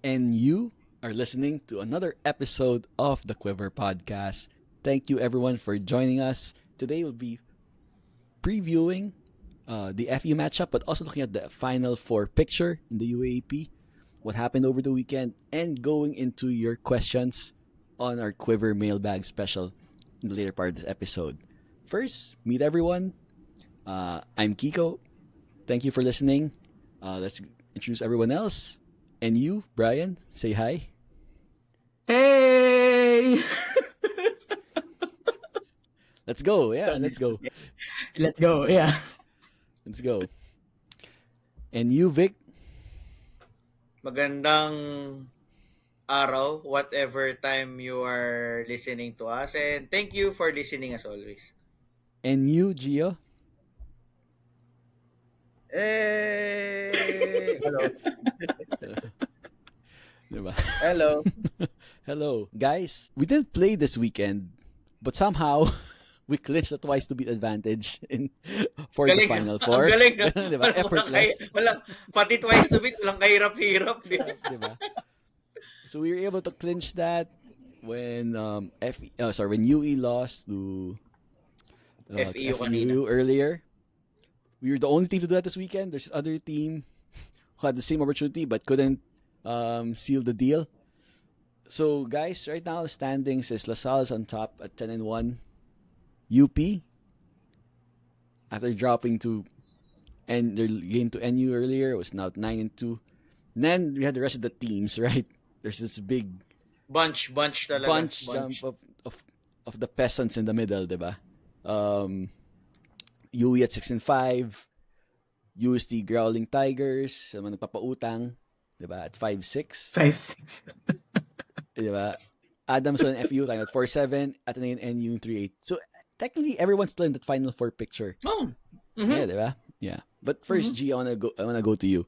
And you are listening to another episode of the Quiver Podcast. Thank you, everyone, for joining us. Today, we'll be previewing the FEU matchup, but also looking at the Final Four picture in the UAAP, what happened over the weekend, and going into your questions on our Quiver Mailbag special in the later part of this episode. First, meet everyone. I'm Kiko. Thank you for listening. Let's introduce everyone else. And you, Brian, say hi. Hey! Let's go. Yeah, Sorry. let's go. Let's go. Yeah. Let's go. And you, Vic. Magandang araw, whatever time you are listening to us. And thank you for listening as always. And you, Gio. Hey! Hello. Diba? Hello. Hello. Guys, we didn't play this weekend, but somehow we clinched a twice to beat advantage for the Galing. Final Ang Four. galing. Diba? Effortless. Pati twice to beat, walang kahirap-hirap. Diba? So we were able to clinch that when when UE lost to FEU FEU earlier. We were the only team to do that this weekend. There's other team who had the same opportunity but couldn't seal the deal. So guys, right now the standings is LaSalle is on top at 10-1. UP after dropping to and their game to NU earlier was now 9-2. And then we had the rest of the teams, right? There's this big Bunch talaga. bunch jump of the peasants in the middle, diba? UE at 6-5, UST Growling Tigers, sa mga nagpapautang, diba? At 5-6, 5-6. diba? Adamson and FEU time at 4-7, Ateneo and NU 3-8. So technically everyone's still in that Final Four picture. Oh. Yeah, diba? Yeah. But first, G, I wanna go to you.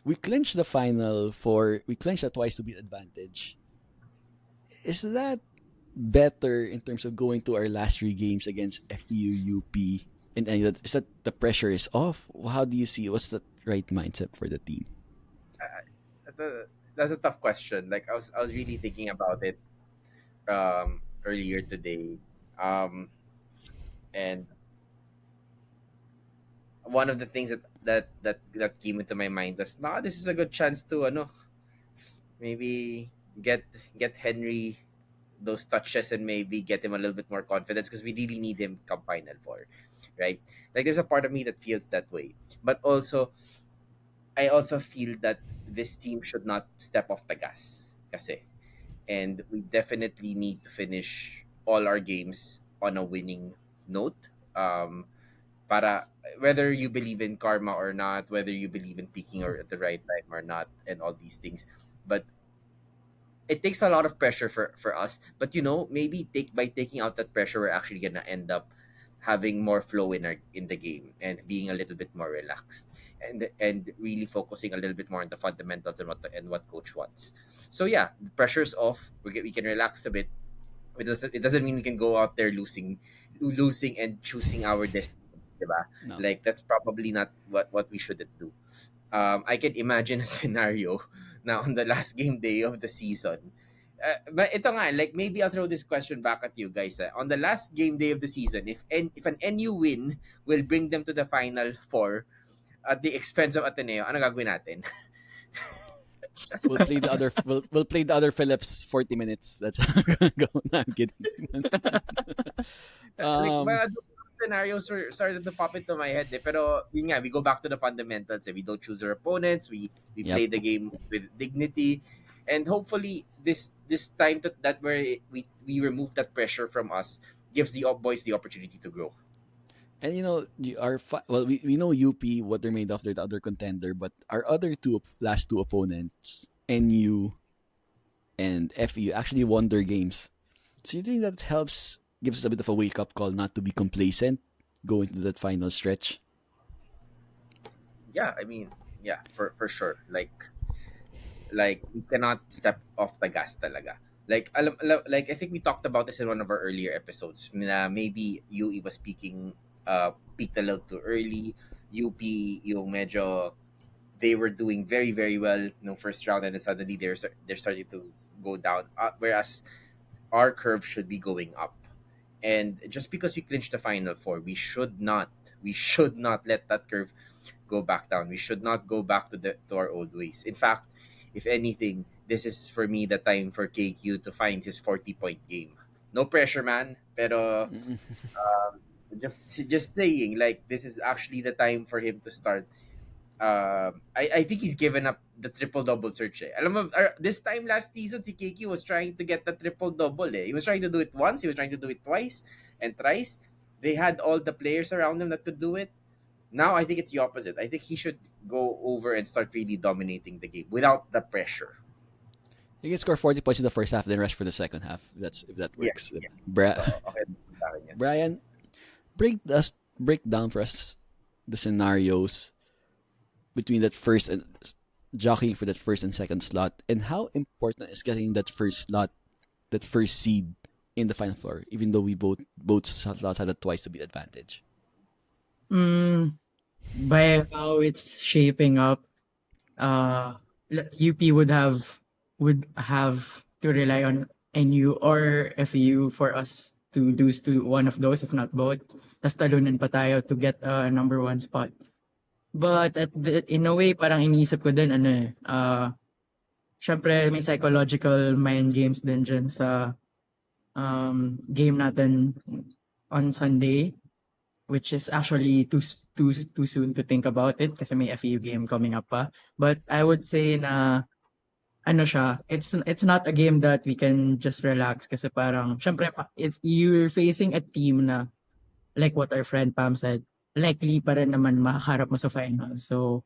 We clinched the Final Four. We clinched a twice to beat advantage. Is that better in terms of going to our last three games against FEU, UP, and is that the pressure is off? How do you see? What's the right mindset for the team? That's a tough question. Like I was really thinking about it earlier today. And one of the things that came into my mind was, this is a good chance to maybe get Henry those touches and maybe get him a little bit more confidence because we really need him come Final Four, right? Like there's a part of me that feels that way, but also I also feel that this team should not step off the gas, kasi, and we definitely need to finish all our games on a winning note. Para whether you believe in karma or not, whether you believe in peaking or at the right time or not, and all these things, but it takes a lot of pressure for us, but maybe by taking out that pressure, we're actually gonna end up having more flow in the game and being a little bit more relaxed and really focusing a little bit more on the fundamentals and what coach wants. So yeah, the pressure's off. We can relax a bit. It doesn't mean we can go out there losing and choosing our destiny, diba? No. Like that's probably not what we shouldn't do. I can imagine a scenario now on the last game day of the season. But ito nga, like maybe I'll throw this question back at you guys. On the last game day of the season, if an NU win will bring them to the Final Four at the expense of Ateneo, ano gagawin natin? We'll play the other Phillips 40 minutes. That's how we're gonna go. No, I'm kidding. Like, um, those scenarios started to pop into my head. Pero yun nga, we go back to the fundamentals. We don't choose our opponents. We Yep. play the game with dignity. And hopefully this time that we remove that pressure from us gives the boys the opportunity to grow. And we know UP what they're made of. They're the other contender, but our other last two opponents, NU and FEU, actually won their games. So you think that gives us a bit of a wake up call not to be complacent going to that final stretch? Yeah, I mean, yeah, for sure. Like we cannot step off the gas talaga. Like I think we talked about this in one of our earlier episodes. Na maybe UE was peaked a little too early. UP yung medyo they were doing very very well, first round, and then suddenly they're starting to go down. Whereas our curve should be going up. And just because we clinched the final four, we should not let that curve go back down. We should not go back to our old ways. In fact, if anything, this is for me the time for KQ to find his 40-point game. No pressure, man. Pero just saying, like, this is actually the time for him to start. I think he's given up the triple double search. Eh. Alam mo, this time last season, si KQ was trying to get the triple double. Eh. He was trying to do it once, he was trying to do it twice and thrice. They had all the players around him that could do it. Now I think it's the opposite. I think he should go over and start really dominating the game without the pressure. You can score 40 points in the first half, then rest for the second half. If that Yes, works. yes. Okay. Brian, break down for us the scenarios between that first and jockeying for that first and second slot, and how important is getting that first slot, that first seed in the final four, even though we both slots had a twice to beat advantage. Mm, by how it's shaping up, UP would have to rely on NU or FEU for us to lose to one of those, if not both. Tas talunin pa tayo to get a number one spot. But in a way, parang iniisip ko din, syempre may psychological mind games din dyan sa game natin on Sunday, which is actually too soon to think about it kasi may FEU game coming up pa. But I would say na it's not a game that we can just relax kasi parang syempre if you're facing a team na like what our friend Pam said, likely pa rin naman makaharap mo sa final. So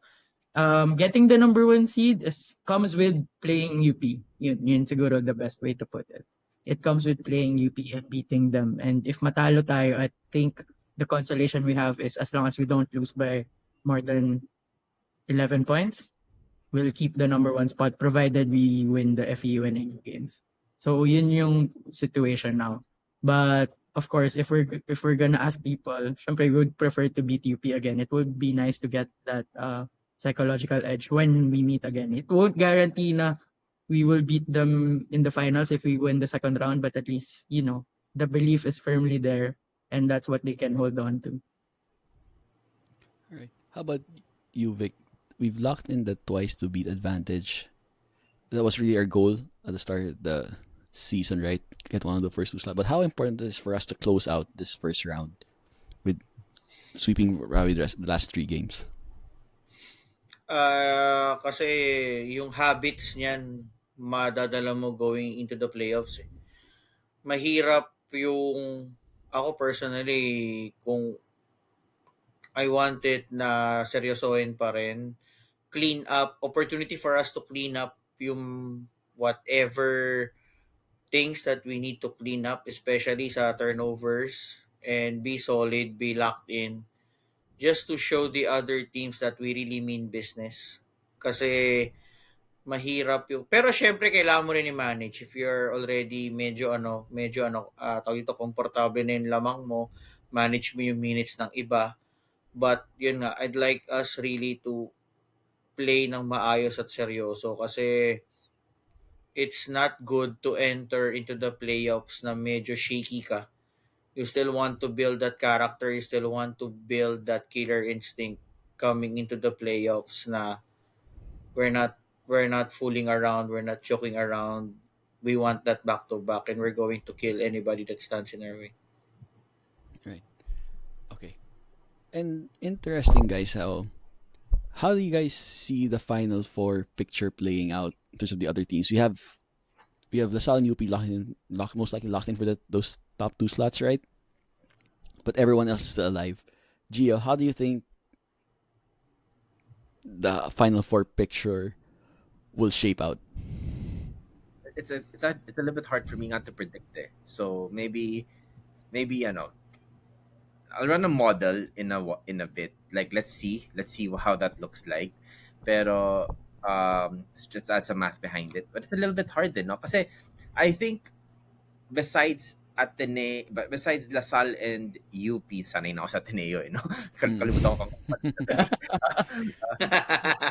getting the number one seed comes with playing UP. Yun siguro the best way to put it. It comes with playing UP and beating them. And if matalo tayo, I think the consolation we have is as long as we don't lose by more than 11 points, we'll keep the number one spot provided we win the FEU and NU games. So yun yung situation now. But of course, if we're gonna ask people, syempre we would prefer to beat UP again. It would be nice to get that psychological edge when we meet again. It won't guarantee na we will beat them in the finals if we win the second round, but at least, the belief is firmly there and that's what they can hold on to. All right. How about you, Vic? We've locked in the twice to beat advantage. That was really our goal at the start of the season, right? Get one of the first two slots. But how important is for us to close out this first round with sweeping probably the last three games? Kasi yung habits niyan, madadala mo going into the playoffs. Eh. Mahirap yung, ako personally, kung I wanted na seryosohin pa rin, clean up, opportunity for us to clean up yung whatever things that we need to clean up, especially sa turnovers, and be solid, be locked in, just to show the other teams that we really mean business. Kasi mahirap yung pero syempre kailangan mo rin i-manage if you're already tawag dito komportable na yung lamang mo, manage mo yung minutes ng iba. But yun nga, I'd like us really to play ng maayos at seryoso kasi it's not good to enter into the playoffs na medyo shaky ka. You still want to build that character, you still want to build that killer instinct coming into the playoffs na we're not we're not fooling around, we're not joking around. We want that back to back and we're going to kill anybody that stands in our way. Right. Okay. And interesting, guys, how do you guys see the final four picture playing out in terms of the other teams? We have Salle and UP most likely locked in for those top two slots, right? But everyone else is still alive. Gio, how do you think the final four picture will shape out? It's a little bit hard for me not to predict. Eh. So maybe I'll run a model in a bit. Like let's see how that looks like. Pero let's just add some math behind it. But it's a little bit hard din, no? Kasi I think besides Ateneo, but besides La Salle and UP, sanay na ako sa Ateneo, no? Mm. Kalimutan ko kung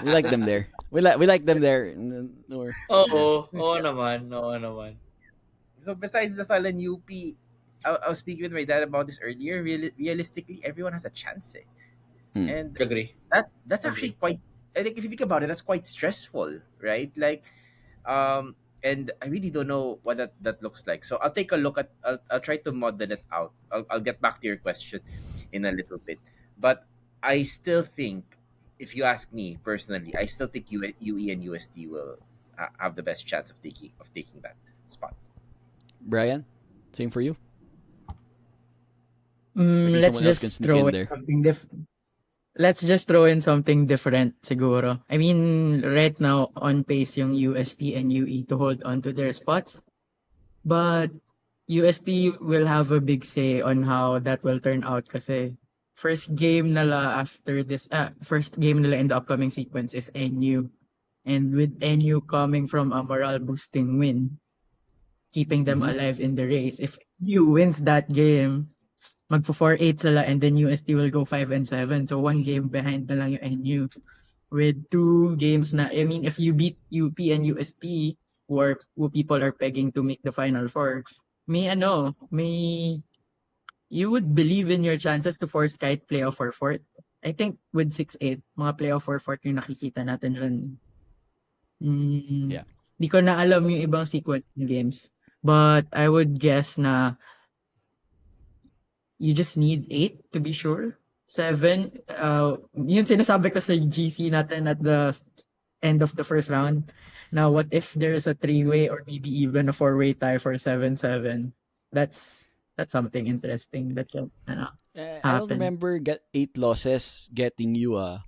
We like them there. We like them there. Or Oo naman, oo naman. So besides La Salle and UP, I was speaking with my dad about this earlier. Realistically, everyone has a chance, eh. Hmm. And Agree. that's actually quite. I think if you think about it, that's quite stressful, right? Like, and I really don't know what that looks like. So I'll take a look at. I'll try to model it out. I'll get back to your question in a little bit, but I still think, if you ask me personally, I still think UE and UST will have the best chance of taking that spot. Brian, same for you. I think Let's someone else can just sneak throw in in there. something different. Let's just throw in something different, siguro. I mean, right now, on pace yung UST and UE to hold on to their spots. But UST will have a big say on how that will turn out kasi first game nila in the upcoming sequence is NU. And with NU coming from a morale boosting win, keeping them Mhm. alive in the race. If NU wins that game, magpo 4-8 sila and then UST will go 5-7. So one game behind na lang yung NU. With two games na, I mean, if you beat UP and UST, who people are pegging to make the Final Four, you would believe in your chances to force kahit playoff or fourth. I think with 6-8, mga playoff or fourth yung nakikita natin dyan. Yeah. Di ko na alam yung ibang sequence ng games. But I would guess na you just need 8 to be sure. 7, yun sinasabi ko sa GC natin at the end of the first round. Now, what if there's a 3-way or maybe even a 4-way tie for 7-7? That's something interesting that can I don't happen. remember 8 losses getting you a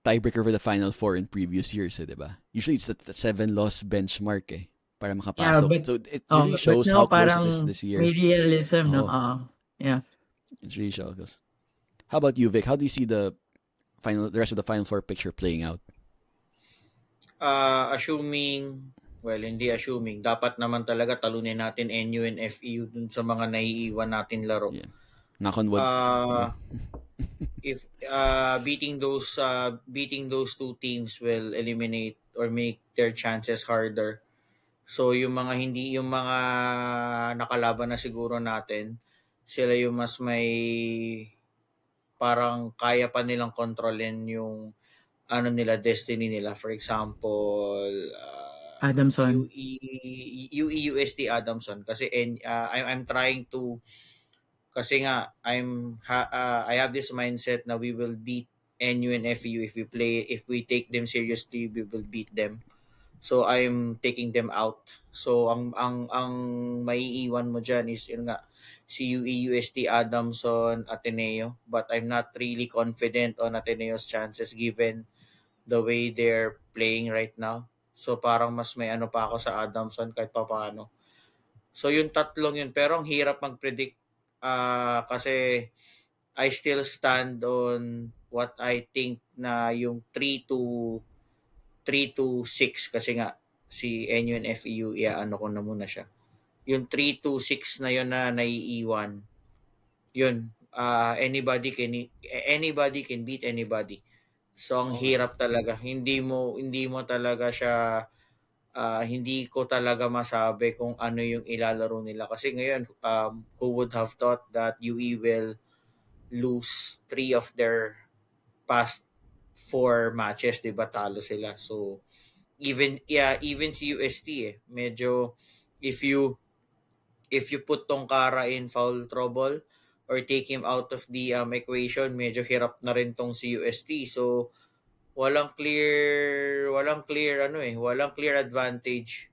tiebreaker for the Final Four in previous years, eh, diba? Usually it's the 7-loss benchmark, eh, para Yeah, makapasok. but So it really but shows now how close it is parang this year. may realism, no? Oh, Yeah. it really shows. How about you, Vic? How do you see the rest of the Final Four picture playing out? Hindi assuming, dapat naman talaga talunin natin NU and FEU dun sa mga naiiwan natin laro. Yeah. Knock on wood. If beating those two teams will eliminate or make their chances harder. So yung mga nakalaban na siguro natin, sila yung mas may parang kaya pa nilang kontrolin yung destiny nila. For example, Adamson. UST Adamson kasi I'm trying to kasi nga I have this mindset na we will beat NU and FEU if we take them seriously, we will beat them. So I'm taking them out. So ang maiiwan mo diyan is yun nga si UST Adamson, Ateneo, but I'm not really confident on Ateneo's chances given the way they're playing right now. So parang mas may pa ako sa Adamson kahit papaano. So yung tatlong yun, pero ang hirap mag-predict kasi I still stand on what I think na yung 3-6 kasi nga si NU and FEU ko na muna siya. Yung 3-6 na yun na naiiwan. Yun, anybody can beat anybody. So ang hirap talaga. Hindi mo talaga siya hindi ko talaga masabi kung ano yung ilalaro nila kasi ngayon who would have thought that UE will lose 3 of their past 4 matches, 'di ba? Talo sila. So even si UST medyo if you put Tongkara in foul trouble or take him out of the equation, medyo hirap na rin tong si UST. So walang clear walang clear advantage.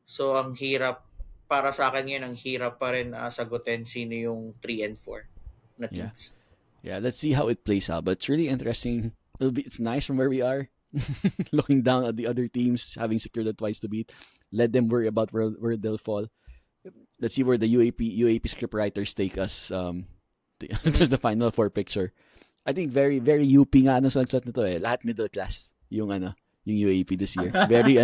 So ang hirap para sa akin ngayon, ang hirap pa rin sagutin sino yung 3 and 4 na teams. Yeah, let's see how it plays out. But it's really interesting. It's nice from where we are, looking down at the other teams having secured it twice to beat. Let them worry about where they'll fall. Let's see where the UAP scriptwriters take us to the Final Four picture. I think very very UP nga sa nagsulat nito eh. Lahat middle class yung yung UAAP this year. Very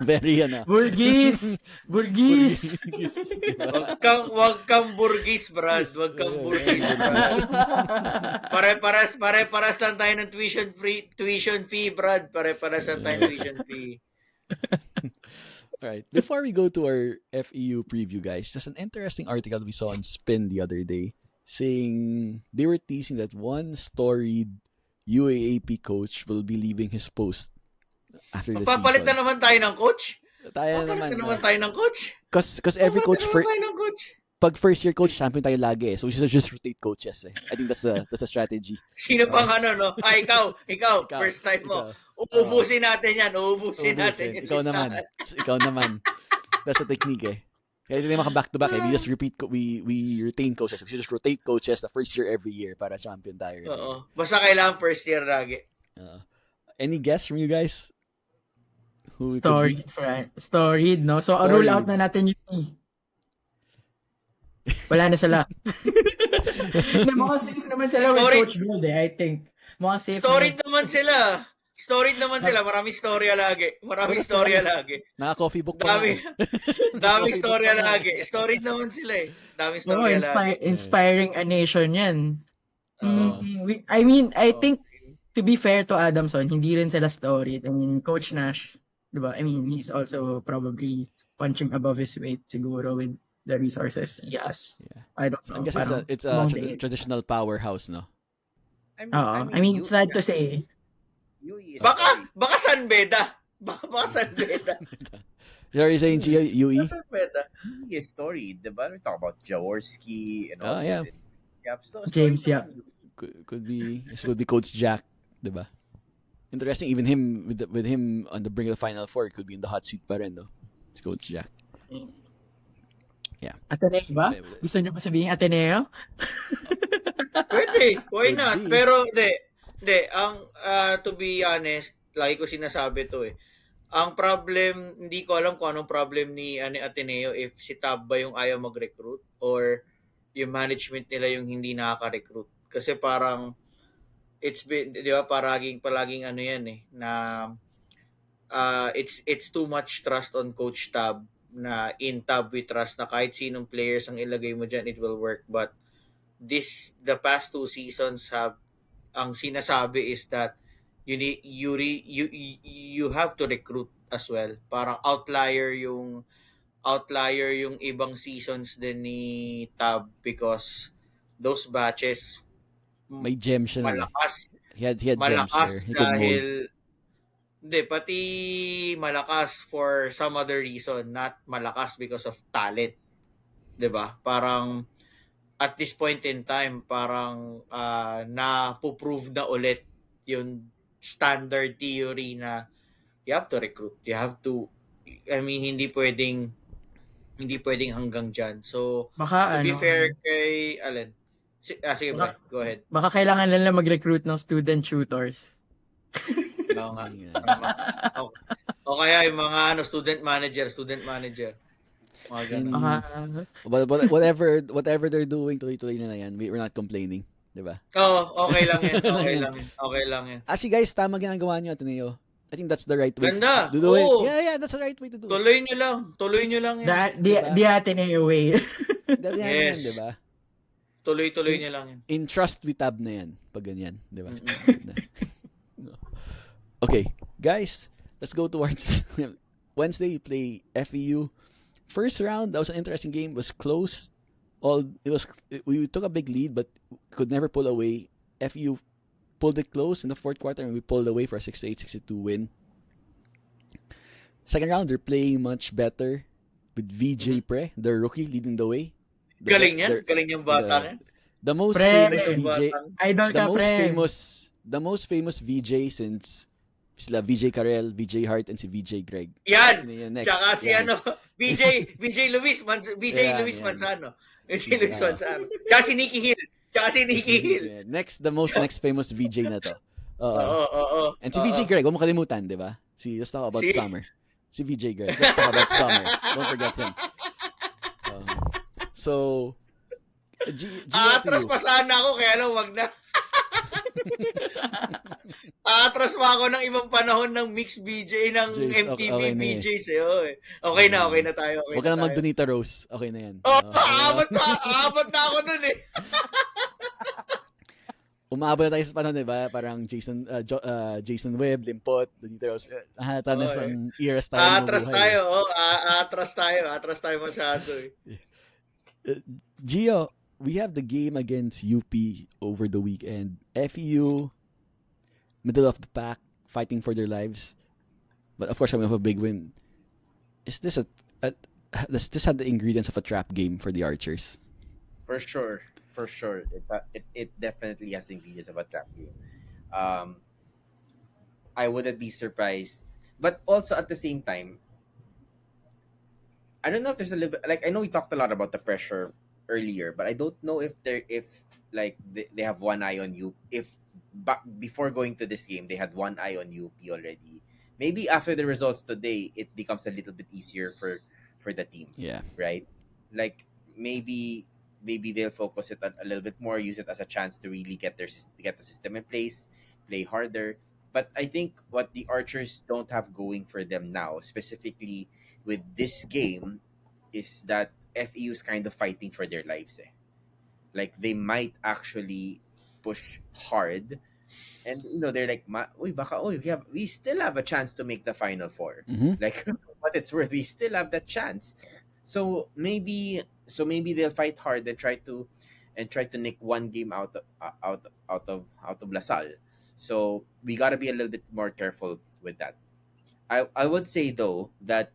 very Burgis! Burgis! Burgis, diba? Wag kang burgis, Brad. Wag kang burgis, Brad. Pare-paras lang tayo ng tuition fee, Brad. Pare-paras lang tayo ng tuition fee. Alright. Before we go to our FEU preview, guys, there's an interesting article we saw on Spin the other day saying they were teasing that one storied UAAP coach will be leaving his post after the Papalit season. na naman tayo ng coach. Tayo Papalit na naman tayo ng coach. Because every coach Papalit na naman tayo ng coach. pag first year coach, champion tayo lagi eh. So we should just rotate coaches eh. I think that's the strategy. Sino pang no? Ikaw, first time mo. Uubusin natin yan. Uubusin natin yan. Ikaw naman. That's the technique eh. Kaya hindi naman back-to-back eh. We just we retain coaches. We should just rotate coaches the first year every year para champion tayo. Oo. Basta kailangan first year lagi. Any guess from you guys? Who Storied, no? So, rule out na natin yung wala na sila. Mukhang safe naman sila with Coach Gold I think. Mukhang safe Storied naman sila. Storied naman sila. Maraming storya lagi. Naka-coffee book pa. Daming storya lagi. Storied naman sila eh. Daming storya lagi. Inspiring a nation yan. I mean, I think to be fair to Adamson, hindi rin sila storied. I mean, Coach Nash, diba? I mean, he's also probably punching above his weight siguro with the resources he has. Yeah. I don't know. I guess it's a traditional powerhouse, no? I mean, it's sad to say. Baka San Beda. Baka San Beda. You're saying UE? San Beda. UE is storied, diba? We talk about Jaworski and all yeah. this. Yep, so James, yeah. Could be Coach Jack, diba? Interesting, even him with him on the brink of the Final Four, could be in the hot seat pa rin, no? It's Coach Jack. Yeah. Ateneo ba? Gusto niyo pa sabihin Ateneo? Pwede, why not? Pero hindi, ang to be honest, lagi ko sinasabi to eh. Ang problem, hindi ko alam kung anong problem ni Ateneo, if si Tab ba yung ayaw mag-recruit or yung management nila yung hindi nakaka-recruit. Kasi parang it's been, di ba, palaging ano yan eh, na it's too much trust on Coach Tab, na in Tab we trust na kahit sinong players ang ilagay mo dyan, it will work. But the past 2 seasons ang sinasabi is that you have to recruit as well. Parang outlier yung ibang seasons din ni Tab because those batches may gem siya. Malakas. He had malakas gems there. dahil hindi, pati malakas for some other reason, not malakas because of talent. 'Di ba? Parang at this point in time, parang na-prove na ulit yung standard theory na you have to recruit. You have to, I mean, hindi pwedeng hanggang dyan. So, baka, to be fair kay Allen, sige baka, go ahead. Baka kailangan nila mag-recruit ng student tutors. Oo nga. O kaya yung mga student manager. Mga ganun. Whatever they're doing, tuloy-tuloy na yan. We're not complaining. Diba? Oo, okay lang yan. Actually, guys, tama ginagawa nyo, Ateneo. I think that's the right way Ganda. to do it. Yeah, that's the right way to do it. Tuloy nyo lang yan. The Ateneo way. Yes. Yan, diba? Tuloy nyo lang yan. In trust with Tab na yan. Pag ganyan. Diba? Okay, guys, let's go towards Wednesday. You play FEU. First round, that was an interesting game. It was close. We took a big lead, but could never pull away. FEU pulled it close in the fourth quarter, and we pulled away for a 68-62 win. Second round, they're playing much better with VJ Pre, their rookie, leading the way. Galing yung bata yan. The most famous VJ. Idol ka, The most famous VJ since sila VJ Karel, VJ Hart, and si VJ Greg. Yan! Next. Tsaka si VJ Luis Manzano. VJ Luis Manzano. Tsaka si Nicky Hill. Yeah. Next famous VJ na to. And si VJ Greg, huwag mo kalimutan, di ba? Let's talk about summer. Si VJ Greg. Let's talk about summer. Don't forget him. So, atras pa sana ako, kaya lang wag na. Aatras pa ako ng ibang panahon ng mix BJ ng Jace, okay, MTV okay na eh. BJs eh. Oh, eh. Okay na, okay na tayo, okay Huwag ka na na tayo. mag-Donita Rose. Okay na yan. Oh, aabot na ako dun eh. Umabot na tayo sa panahon, di ba? Parang Jason Webb, Limpot, Donita Rose. Nahata na Oh, sa eh. eras tayo na Atras mabuhay. tayo, atras tayo masyado eh. Gio, we have the game against UP over the weekend. FEU, middle of the pack, fighting for their lives. But of course, coming off a big win. Is this does this have the ingredients of a trap game for the Archers? For sure. It definitely has the ingredients of a trap game. I wouldn't be surprised. But also at the same time, I don't know if there's a little bit, like, I know we talked a lot about the pressure earlier, but I don't know if they have one eye on you. If before going to this game they had one eye on UP already. Maybe after the results today, it becomes a little bit easier for the team. Yeah. Right? Like maybe they'll focus it a little bit more, use it as a chance to really get the system in place, play harder. But I think what the Archers don't have going for them now, specifically with this game, is that FEU is kind of fighting for their lives. Like they might actually push hard, and they're like, we still have a chance to make the Final Four. Mm-hmm. Like what it's worth, we still have that chance. So maybe they'll fight hard and try to nick one game out of LaSalle. So we gotta be a little bit more careful with that. I would say though that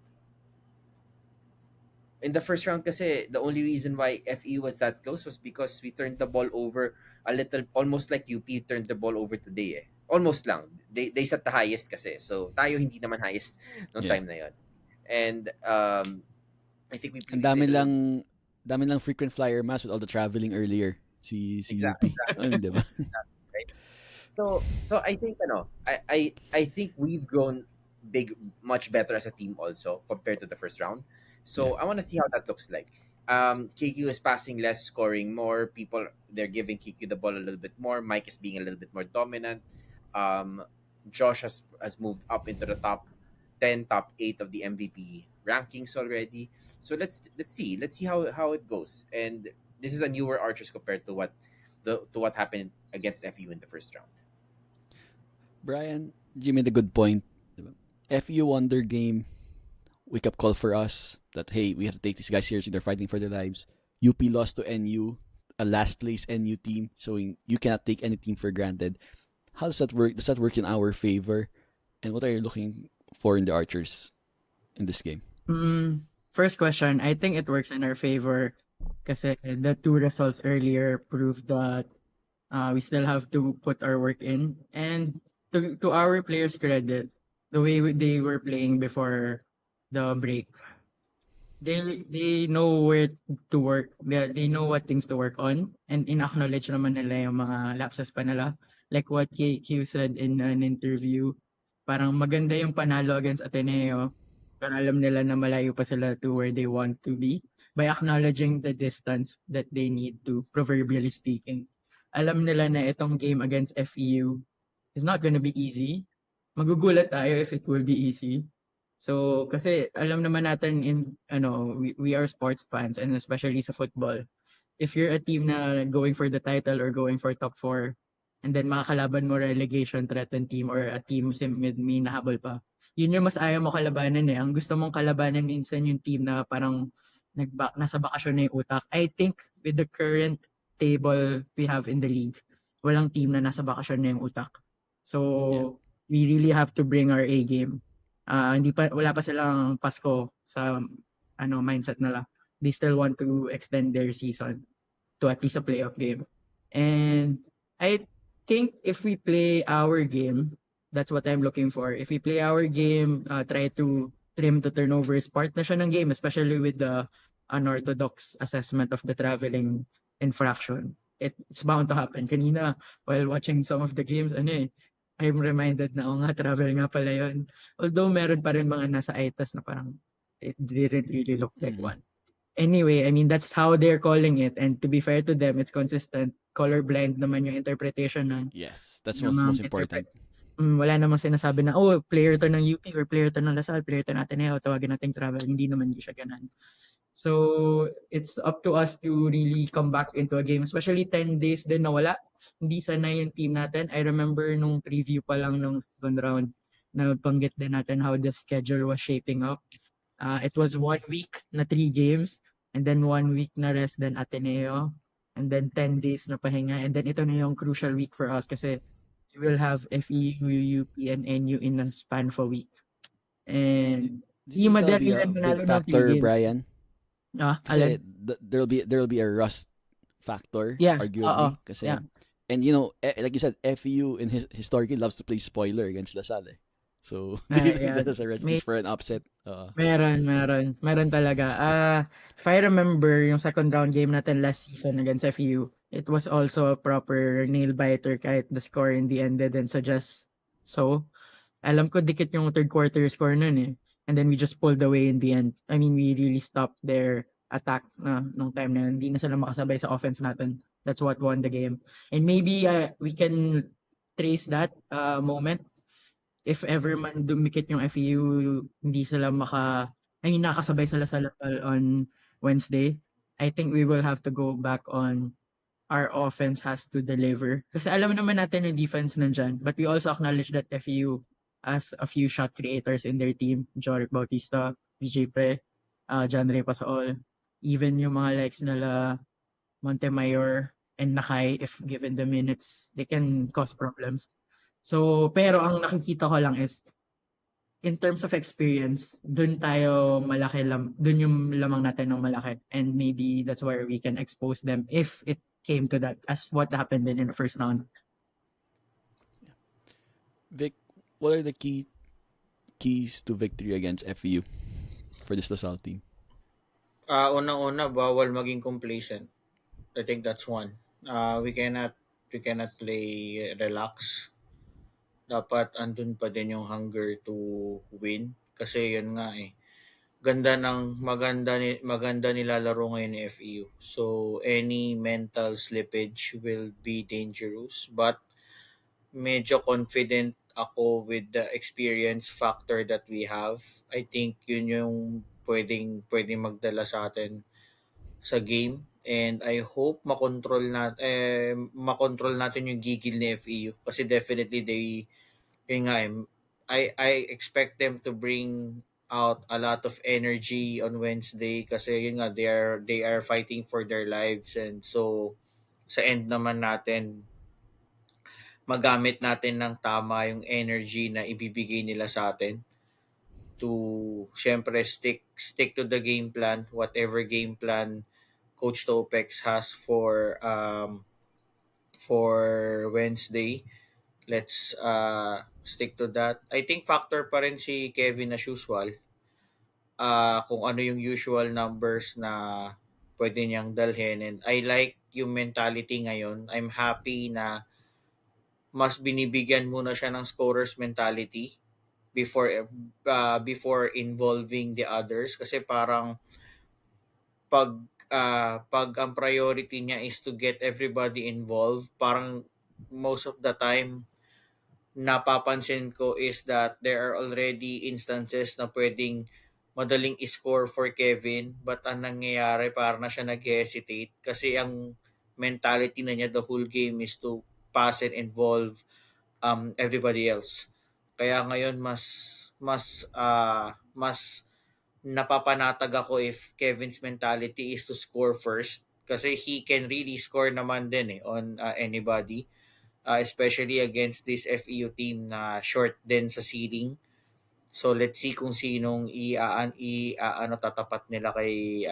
in the first round kasi the only reason why FE was that close was because we turned the ball over a little, almost like UP turned the ball over today. Almost lang. They set the highest kasi. So tayo hindi naman highest no time na yon. And I think we played dami lang frequent flyer mass with all the traveling earlier. Si exactly. UP. Diba? Right? So I think I think we've grown much better as a team also compared to the first round. So I want to see how that looks like. KQ is passing less, scoring more. They're giving KQ the ball a little bit more. Mike is being a little bit more dominant. Josh has moved up into the top 10, top 8 of the MVP rankings already. So let's see how it goes. And this is a newer Archers compared to what happened against FU in the first round. Brian, you made a good point. FU won their game. Wake up call for us that, hey, we have to take these guys seriously. They're fighting for their lives. UP lost to NU, a last place NU team, showing you cannot take any team for granted. How does that work? Does that work in our favor? And what are you looking for in the Archers in this game? First question, I think it works in our favor kasi the two results earlier proved that we still have to put our work in. And to our players' credit, the way they were playing before the break, they know where to work. They know what things to work on, and in-acknowledge naman nila yung mga lapses pa nila. Like what KQ said in an interview, parang maganda yung panalo against Ateneo, pero alam nila na malayo pa sila to where they want to be by acknowledging the distance that they need to, proverbially speaking. Alam nila na itong game against FEU is not gonna be easy. Magugulat tayo if it will be easy. So, kasi alam naman natin we are sports fans, and especially sa football. If you're a team na going for the title or going for top 4, and then makakalaban mo relegation threatened team or a team may nahabol pa, yun yung mas ayaw mo kalabanan eh. Ang gusto mong kalabanan minsan yung team na parang nasa bakasyon na yung utak. I think with the current table we have in the league, walang team na nasa bakasyon na yung utak. So, we really have to bring our A game. Wala pa silang Pasko sa mindset nila. They still want to extend their season to at least a playoff game. And I think if we play our game, that's what I'm looking for. If we play our game, try to trim the turnovers, part na siya ng game, especially with the unorthodox assessment of the traveling infraction. It's bound to happen. Kanina, while watching some of the games, I'm reminded na, travel nga pala yun. Although meron pa rin mga nasa ITAS na parang it didn't really look like one. anyway, I mean, that's how they're calling it. And to be fair to them, it's consistent. Colorblind naman yung interpretation Yes, that's ng most mga important. wala namang sinasabi na, oh, player to ng UP or player to ng Lasal, player to ng Ateneo, tawagin nating travel. Hindi siya ganun. So, it's up to us to really come back into a game, especially 10 days din na wala. Hindi sanay yung team natin. I remember nung preview pa lang nung second round, na banggit din natin how the schedule was shaping up. It was 1 week na 3 games, and then 1 week na rest, then Ateneo, and then 10 days na pahinga, and then ito na yung crucial week for us kasi we will have FEU, UP, and NU in a span of a week. And Do you Team think that'll Madrid be a nila big nanalo ng 3 factor, games. Brian? Alin? Kasi there'll be a rust factor, Yeah, arguably. Kasi, yeah. and like you said, FEU historically loves to play spoiler against LaSalle. So, do you think Yeah. that is a recipe for an upset? Meron talaga. If I remember yung second round game natin last season against FEU, it was also a proper nail biter kahit the score in the end didn't suggest so. Alam ko dikit yung third quarter score nun eh. And then we just pulled away in the end. I mean, we really stopped their attack na nung time na yun. Hindi na sila makasabay sa offense natin. That's what won the game. And maybe we can trace that moment if ever man dumikit yung FEU, hindi sila nakasabay sila sa Lasal on Wednesday. I think we will have to go back on our offense has to deliver. Kasi alam naman natin yung defense nandyan, but we also acknowledge that FEU has a few shot creators in their team. Joric Bautista, VJ Pre, John Ray Pasaol, even yung mga likes nila Montemayor and Nakay, if given the minutes, they can cause problems. So, pero ang nakikita ko lang is, in terms of experience, dun yung lamang natin ng malaki. And maybe that's where we can expose them if it came to that, as what happened in the first round. Vic, what are the keys to victory against FEU for this LaSalle team? Unang-una, bawal maging complacent. I think that's one. We cannot play relax. Dapat andun pa din yung hunger to win. Kasi yun nga eh. Maganda nilalaro ngayon ni FEU. So any mental slippage will be dangerous. But medyo confident ako with the experience factor that we have. I think yun yung pwedeng magdala sa atin sa game, and I hope makontrol natin yung gigil ni FEU kasi definitely yun nga I expect them to bring out a lot of energy on Wednesday kasi yun nga they are fighting for their lives, and so sa end naman natin magamit natin ng tama yung energy na ibibigay nila sa atin to syempre stick to the game plan, whatever game plan Coach Topex has for Wednesday. Let's stick to that. I think factor pa rin si Kevin as usual. Kung ano yung usual numbers na pwede niyang dalhin, and I like yung mentality ngayon. I'm happy na mas binibigyan muna siya ng scorer's mentality before involving the others kasi parang pag ang priority niya is to get everybody involved, parang most of the time napapansin ko is that there are already instances na pwedeng madaling score for Kevin, but ang nangyayari parang na siya nag-hesitate kasi ang mentality na niya the whole game is to pass and involve everybody else. Kaya ngayon mas napapanatag ako if Kevin's mentality is to score first kasi he can really score naman din on anybody, especially against this FEU team na short din sa seeding. So let's see kung sinong tatapat nila kay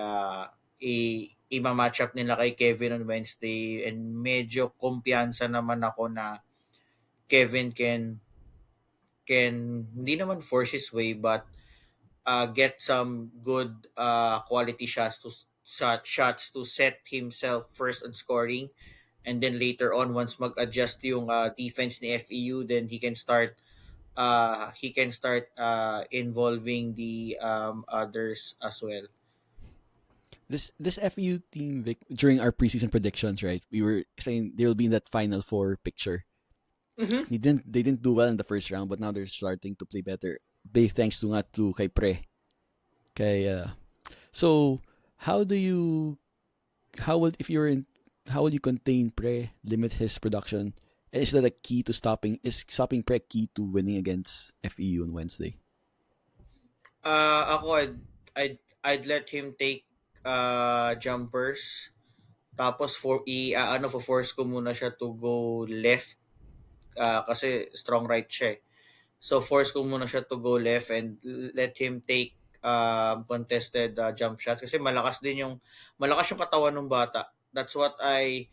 i-match up nila kay Kevin on Wednesday, and medyo kumpiyansa naman ako na Kevin can hindi naman force his way but get some good quality shots to set himself first on scoring, and then later on once mag-adjust yung defense ni FEU, then he can start involving the others as well. This FEU team, Vic, during our preseason predictions, right? We were saying they'll be in that Final Four picture. Mhm. They didn't do well in the first round, but now they're starting to play better. Big thanks to nga to kay Pre. So how do you how would if you're in how would you contain Pre, limit his production? And is that a key to stopping Pre key to winning against FEU on Wednesday? Ako I'd let him take jumpers. Tapos for force ko muna siya to go left kasi strong right siya. So force ko muna siya to go left and let him take contested jump shots kasi malakas yung katawan ng bata. That's what I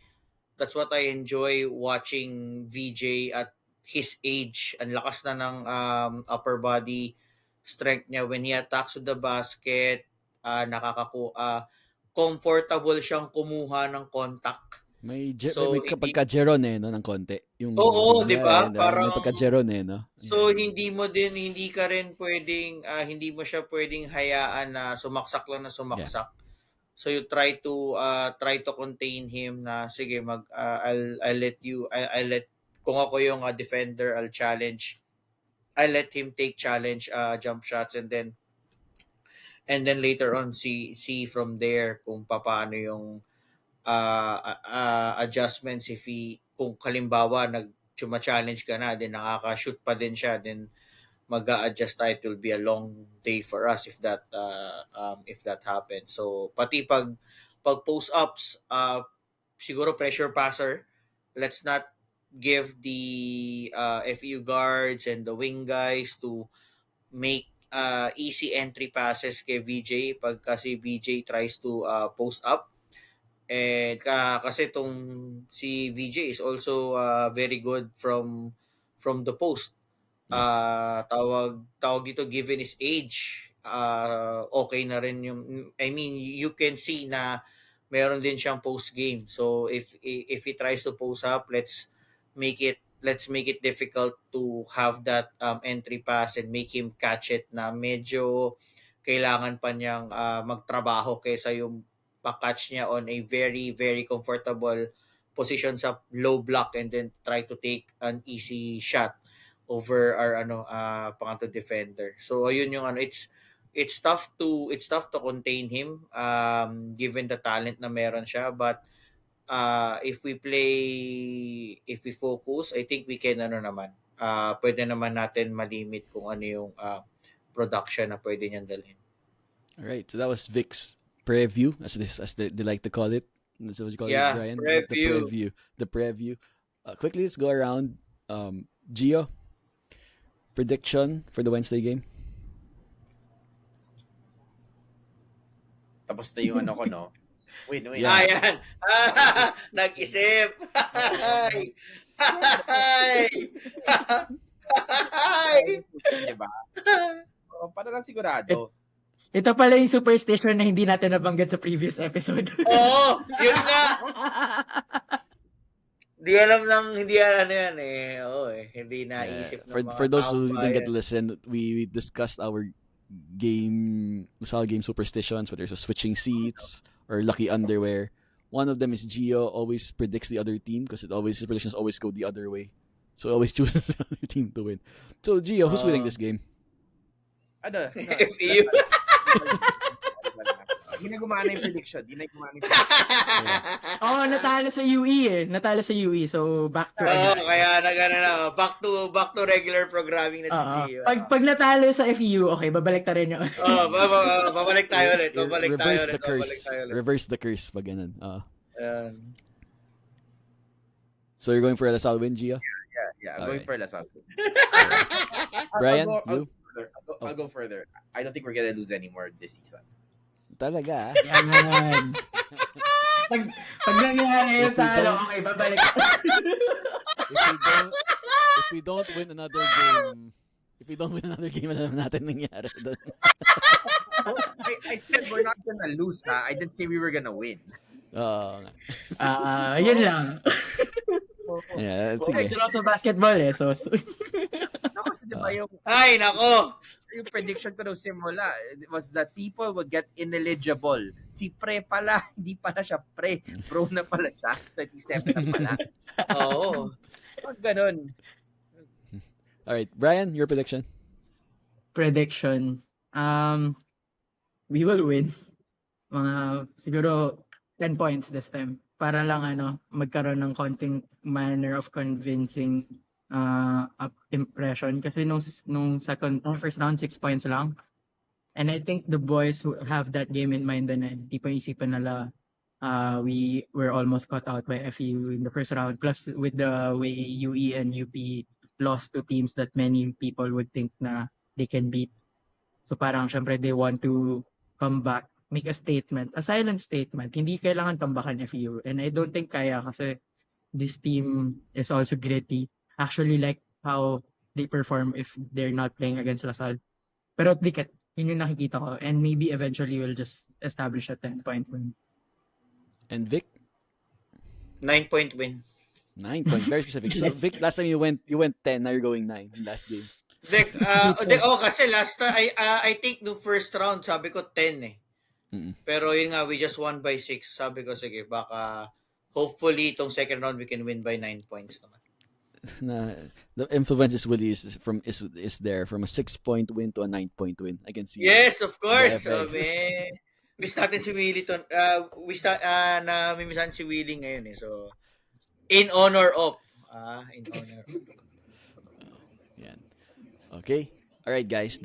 enjoy watching VJ at his age. Ang lakas na ng upper body strength niya when he attacks with the basket, comfortable siyang kumuha ng contact. May So hindi pagka-Jeron no ng konti. Oo, 'di ba? May Parang pagka-Jeron no. so hindi ka rin pwedeng hindi mo siya pwedeng hayaan na sumaksak lang na Yeah. sumaksak. So you try to contain him na sige I'll let you I'll let kung ako yung defender I'll let him take challenge jump shots and then later on see from there kung paano yung adjustments kung halimbawa challenge ka na then nakaka-shoot pa din siya then mag-a-adjust tayo. It will be a long day for us if that happens. So pati pag post ups siguro pressure passer, let's not give the FEU guards and the wing guys to make easy entry passes kay VJ pag kasi VJ tries to post up. And kasi tong si VJ is also very good from the post. Tawag dito given his age, okay na rin yung I mean you can see na meron din siyang post game. So if he tries to post up, let's make it difficult to have that entry pass and make him catch it na medyo kailangan pa niyang magtrabaho kaysa yung pa-catch niya on a very very comfortable position sa low block and then try to take an easy shot over our pangatlo defender. So ayun yung it's tough to contain him given the talent na meron siya but if we focus, I think we can pwede naman natin malimit kung ano yung production na pwede niyang dalhin. All right. So that was Vic's preview, as they like to call it. That's what you call Yeah, it, Brian. preview. The preview. Quickly, let's go around. Gio, prediction for the Wednesday game. Tapos na yung ano ko, no? Win. Yeah. Ayan. Nag-isip. Ay. Diba? Para lang sigurado. Ito pala yung superstition na hindi natin nabanggit sa previous episode. Oo, yun nga. Hindi ano yan eh. Oo hindi naisip ng mga For those who tao didn't get yan. to listen, we discussed our Salle game superstitions, whether it's switching seats or lucky underwear. One of them is Gio always predicts the other team because his predictions always go the other way. So he always chooses the other team to win. So Gio, who's winning this game? Ano? FEU. Hindi na gumana yung prediction. Natalo sa UE Natalo sa UE. So back to Kaya back to regular programming na si Gio. Pag natalo sa FEU, okay, babalik ta rin yun. Babalik tayo ulit. Reverse the curse pag ganun. So you're going for a Lasal win, Gio? Yeah, I'm going for Lasal. Brian, I'll go further. I don't think we're gonna lose anymore this season. Talaga. Yan. Pag nangyari yung talo, okay, babalik. If we don't win another game, ano naman natin nangyari doon? I said we're not gonna lose, ha? I didn't say we were gonna win. Yun lang. Yeah, sige. Draw to basketball So Ay, nako! yung prediction ko nung simula was that people would get ineligible. Si pre pala, hindi pala siya pre. Pro na pala siya. 27 na pala. Oo. Pag ganun. All right, Brian, your prediction. Prediction. We will win. Mga siguro 10 points this time. Para lang magkaroon ng konting manner of convincing impression. Kasi nung first round, 6 points lang. And I think the boys who have that game in mind na di pa isipan nila we were almost caught out by FEU in the first round. Plus with the way UE and UP lost to teams that many people would think na they can beat. So parang syempre they want to come back, make a statement, a silent statement. Hindi kailangan tambakan FEU. And I don't think kaya kasi this team is also gritty. Actually like how they perform if they're not playing against Lasal. Pero dikat, yun yung nakikita ko. And maybe eventually we'll just establish a 10-point win. And Vic? 9-point win. 9 points, very specific. So Yes. Vic, last time you went 10, now you're going 9 in last game. Kasi last time, I think the first round, sabi ko 10 eh. Mm-mm. Pero yun nga, we just won by 6. Sabi ko, sige, baka hopefully itong second round we can win by 9 points naman. Na the influence is really is there from a 6-point win to a 9-point win. I can see. Yes, of course. The Man. Miss natin si Willie na-miss natin si Willie ngayon eh. So, in honor of. In honor of. Yeah. Okay. All right, guys.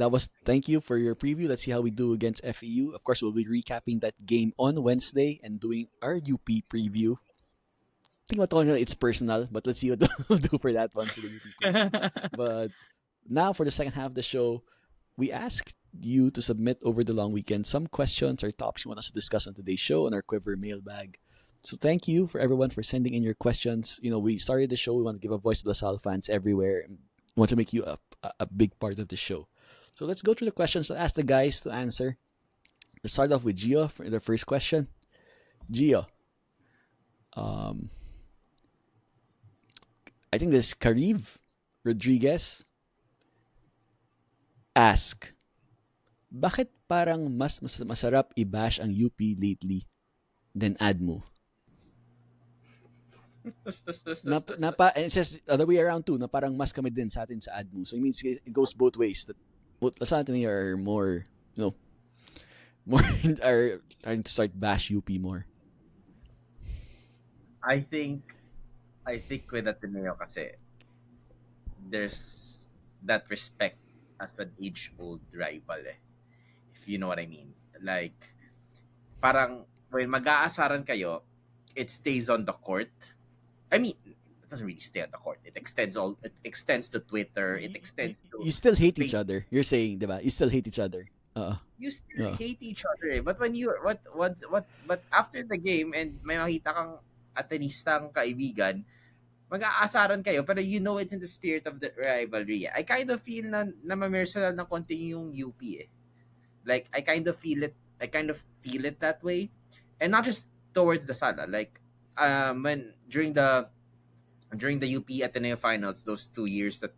Thank you for your preview. Let's see how we do against FEU. Of course, we'll be recapping that game on Wednesday and doing our UP preview. I think it's personal, but let's see what we'll do for that one for the UP team. But now for the second half of the show, we asked you to submit over the long weekend some questions or topics you want us to discuss on today's show on our Quiver Mailbag. So thank you for everyone for sending in your questions. We started the show. We want to give a voice to the Salle fans everywhere. We want to make you a big part of the show. So let's go through the questions. I'll ask the guys to answer. Let's start off with Gio for the first question. Gio, I think this Kariv Rodriguez ask, bakit parang mas masarap i-bash ang UP lately than ADMO? And it says other way around too, na parang mas kami din sa atin sa ADMO. So it means it goes both ways. That both sa atin are more, more are trying to start bash UP more. I think with Ateneo kasi there's that respect as an age-old rival eh. If you know what I mean. Like, parang when mag-aasaran kayo, it stays on the court. I mean, it doesn't really stay on the court. It extends to Twitter. It extends to... You still hate each other. You're saying, diba? You still hate each other. You still hate each other eh. But when you... But after the game and may makita kang Atenistang kaibigan, mag-aasaran kayo, pero it's in the spirit of the rivalry. I kind of feel na mamersonal ng konti yung UP eh. Like, I kind of feel it that way. And not just towards the Salle. Like, when during the UP Ateneo finals, those 2 years that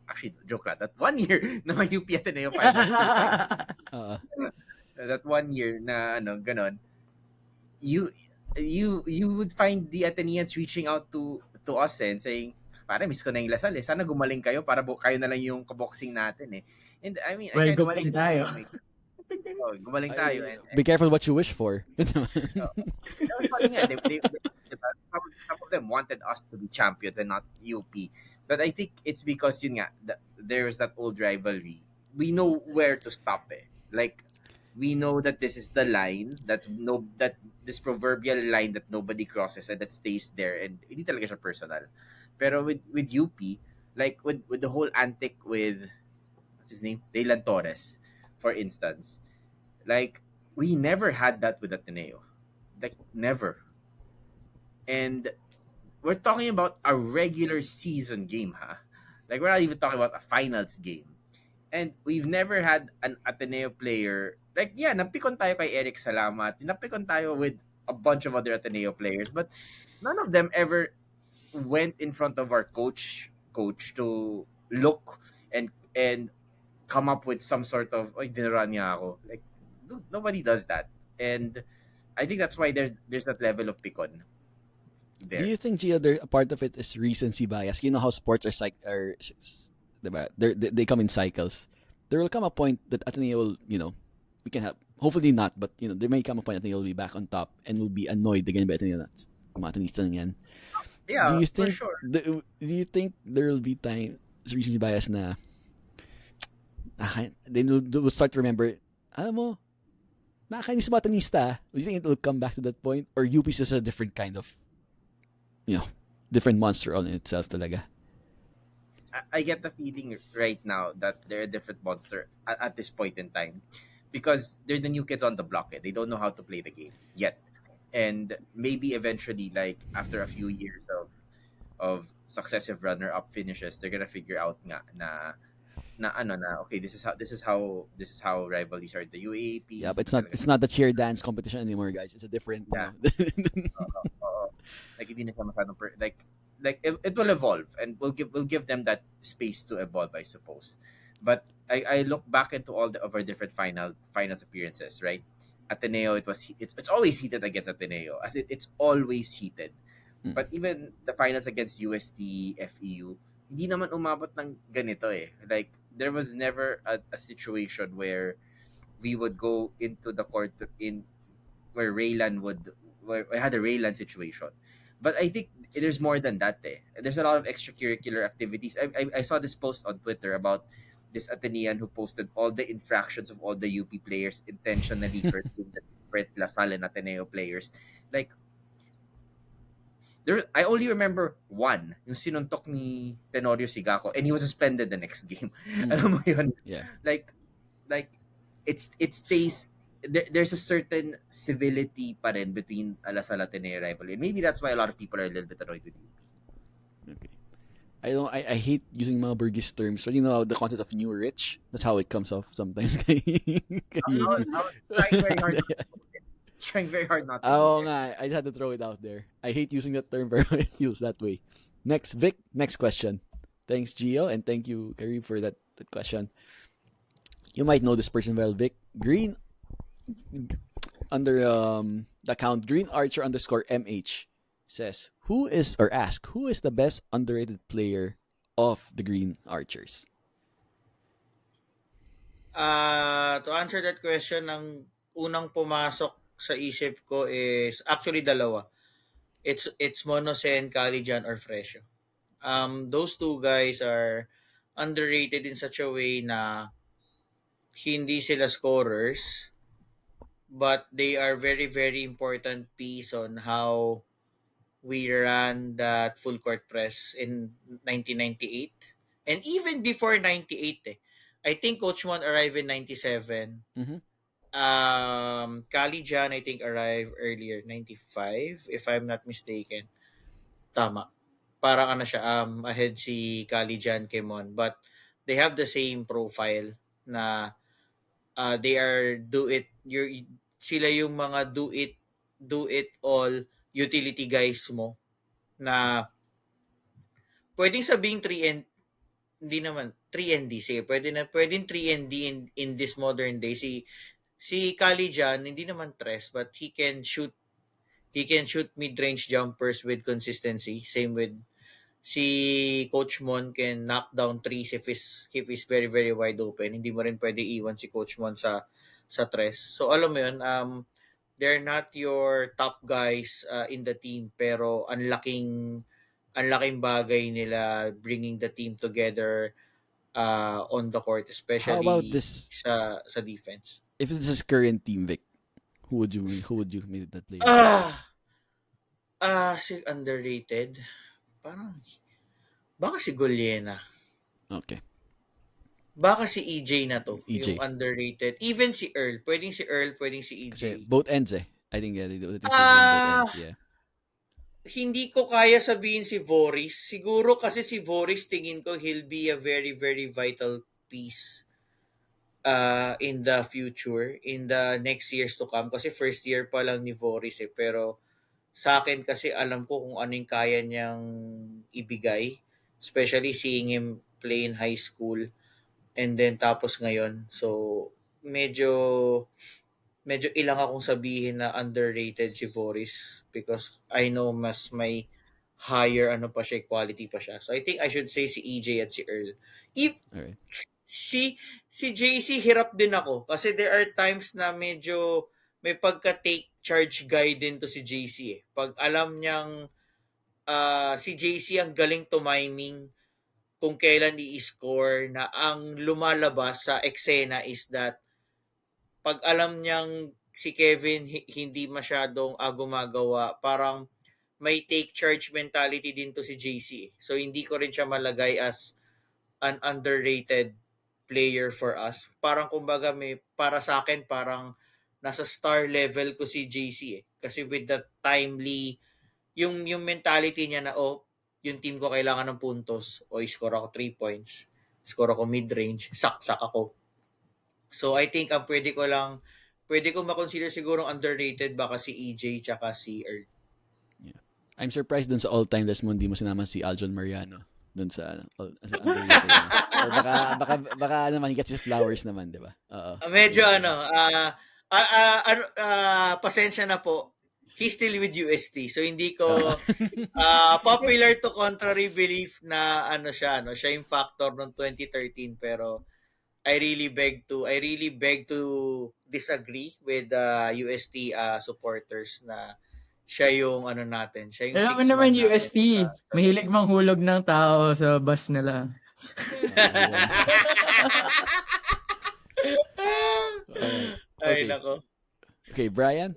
actually, joke lang, that 1 year na may UP Ateneo finals. That 1 year na ganon. You would find the Ateneans reaching out to us and saying, pare, miss ko na yung Lasal eh. Sana gumaling kayo para kayo na lang yung kaboxing natin eh. And I mean, well, gumaling tayo. Gumaling tayo. Be careful what you wish for. Some of them wanted us to be champions and not UP. But I think it's because there's that old rivalry. We know where to stop eh. Like, we know that this is the line that this proverbial line that nobody crosses and that stays there, and hindi talaga siya personal. Pero with UP, like with the whole antic with what's his name, Raylan Torres, for instance, like we never had that with Ateneo, like never. And we're talking about a regular season game, like we're not even talking about a finals game. And we've never had an Ateneo player. Like, yeah, napikon tayo kay Eric Salamat. Napikon tayo with a bunch of other Ateneo players. But none of them ever went in front of our coach to look and come up with some sort of, oy, dinara niya ako. Like, dude, nobody does that. And I think that's why there's that level of picon Do there. you think, Gio, there a part of it is recency bias? You know how sports are diba? They come in cycles. There will come a point that Ateneo will, we can have, hopefully not, but there may come a point that Ateneo will be back on top and will be annoyed again by Ateneo. That's mga Atenista na yan. Do Yeah, you for think sure. do you think there will be time recency bias na they will start to remember, alam mo, nakakainis mga Atenista. Do you think it will come back to that point? Or UP is just a different kind of, different monster on itself talaga? I get the feeling right now that they're a different monster at this point in time, because they're the new kids on the block. They don't know how to play the game yet, and maybe eventually, like after a few years of successive runner-up finishes, they're gonna figure out nga na ano na, okay, this is how rivalries are at the UAAP. Yeah, but Hindi talaga. it's not the cheer dance competition anymore, guys. It's a different, Yeah. Oo. Like hindi na siya masyadong like it will evolve, and we'll give them that space to evolve, I suppose. But I look back into all of our different finals appearances, right? Ateneo, it's always heated against Ateneo, as it's always heated. Mm. But even the finals against UST, FEU, hindi naman umabot ng ganito eh. Like, there was never a situation where we would go into the court in where where I had a Raylan situation. But I think there's more than that. There's a lot of extracurricular activities. I saw this post on Twitter about this Atenean who posted all the infractions of all the UP players intentionally hurting the different La Salle and Ateneo players. Like, I only remember one, yung sinuntok ni Tenorio Sigako, and he was suspended the next game. Alam mo yun? Yeah. Like it stays there's a certain civility pa rin between Alasal Ateneo rivalry. And maybe that's why a lot of people are a little bit annoyed with you. Okay. I hate using mga Burgess terms, but the concept of new rich. That's how it comes off sometimes. Trying very hard not to. Oo nga, I just had to throw it out there. I hate using that term, but it feels that way. Next, Vic, next question. Thanks, Gio, and thank you, Kareem, for that question. You might know this person well, Vic. Green, under the account Green Archer _ MH says, who is the best underrated player of the Green Archers? To answer that question, ang unang pumasok sa isip ko is actually dalawa. It's Monose Calijan or Fresio. Those two guys are underrated in such a way na hindi sila scorers, but they are very, very important piece on how we ran that full court press in 1998. And even before 98, I think Coach Mon arrived in 97. Mm-hmm. Kali Jan, I think, arrived earlier, 95, if I'm not mistaken. Tama. Parang ahead si Kali Jan kay Mon. But they have the same profile na they are sila yung mga do it all utility guys mo na pwedeng sabing 3 and hindi naman 3 and D, sige, pwedeng 3 and D in this modern day. Si Kali Jan, hindi naman tres, but he can shoot mid-range jumpers with consistency. Same with si Coach Mon, can knock down threes if he's very, very wide open. Hindi mo rin pwede iwan si Coach Mon sa tres. So alam mo yun, they're not your top guys in the team, pero ang laking bagay nila bringing the team together on the court, especially How about this? sa defense. If this is current team, Vic, who would you make that player? Si underrated. Parang baka si Guliena. Okay. Baka si EJ na to, EJ. yung underrated. Even si Earl, pwedeng si EJ. Kasi both ends I think they do both ends, yeah. Hindi ko kaya sabihin si Voris. Siguro kasi si Voris, tingin ko he'll be a very, very vital piece in the future, in the next years to come. Kasi first year pa lang ni Voris pero sa akin kasi alam ko kung ano yung kaya niyang ibigay, especially seeing him play in high school. And then tapos ngayon, so medyo medyo ilang akong sabihin na underrated si Boris because I know mas may higher ano pa siya, quality pa siya. So I think I should say si EJ at si Earl. If Alright. si JC hirap din ako kasi there are times na medyo may pagka take charge guy din to si JC eh. Pag alam niyang si JC ang galing tumiming kung kailan i-score na ang lumalabas sa eksena is that pag alam niyang si Kevin hindi masyadong gumagawa, parang may take charge mentality din to si JC. So hindi ko rin siya malagay as an underrated player for us. Parang kumbaga may para sa akin parang nasa star level ko si JC eh. Kasi with the timely yung mentality niya na yung team ko kailangan ng puntos o score ako 3 points, score ako mid-range, saksak ako. So I think ang pwede ko makonsider siguro underrated baka si EJ tsaka si Earl. Yeah. I'm surprised dun sa all-time list mo, hindi mo sinama si Aljon Mariano dun sa underrated. Or baka naman, he gets his flowers naman, di ba? Oo. Medyo pasensya na po. He's still with UST. So hindi ko popular to contrary belief na siya yung factor noong 2013 pero I really beg to disagree with UST supporters na siya yung natin, siya yung Alam mo six naman man natin UST, mahilig manghulog ng tao sa bus nila. Ay, nako. Okay, Brian,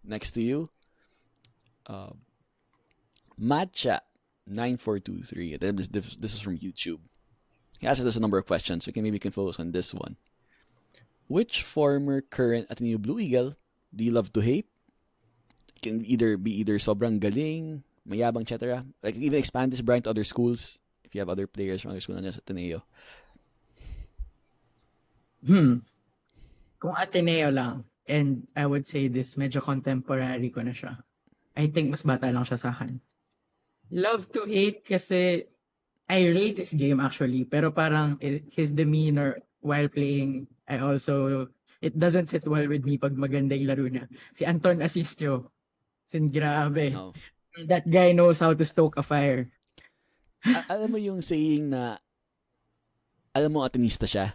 next to you. Matcha 9423. This is from YouTube. He asked us a number of questions. Maybe we can focus on this one. Which former current Ateneo Blue Eagle do you love to hate? Can either be sobrang galing, mayabang, etc. Like even expand this, Brian, to other schools. If you have other players from other schools na sa Ateneo. Kung Ateneo lang, and I would say this, medyo contemporary ko na siya. I think mas bata lang siya sa akin. Love to hate kasi I rate his game actually, pero parang his demeanor while playing, it doesn't sit well with me pag maganda yung laro niya. Si Anton Asistio, grabe. No. That guy knows how to stoke a fire. Alam mo yung saying na, alam mo Atenista siya?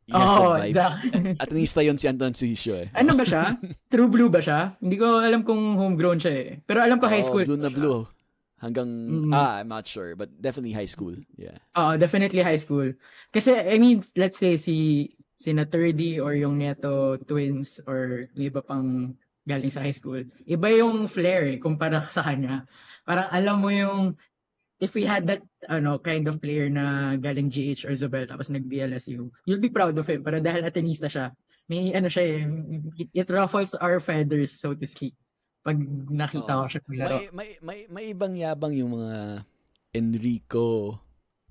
He has that vibe. Exactly. Atenista yun si Anton Sisio eh. Ano ba siya? True blue ba siya? Hindi ko alam kung homegrown siya eh. Pero alam ko high school. Blue na blue. Hanggang, I'm not sure, but definitely high school. Yeah. Definitely high school. Kasi, I mean, let's say si Naturdi or yung Neto twins or yung iba pang galing sa high school, iba yung flair eh, kumpara sa kanya. Parang alam mo yung, if we had that kind of player na galing GH or Zobel tapos nag-DLSU, you'll be proud of him. Pero dahil Atenista siya, may siya eh, it ruffles our feathers, so to speak. Pag nakita ko siya maglaro. May ibang yabang yung mga Enrico,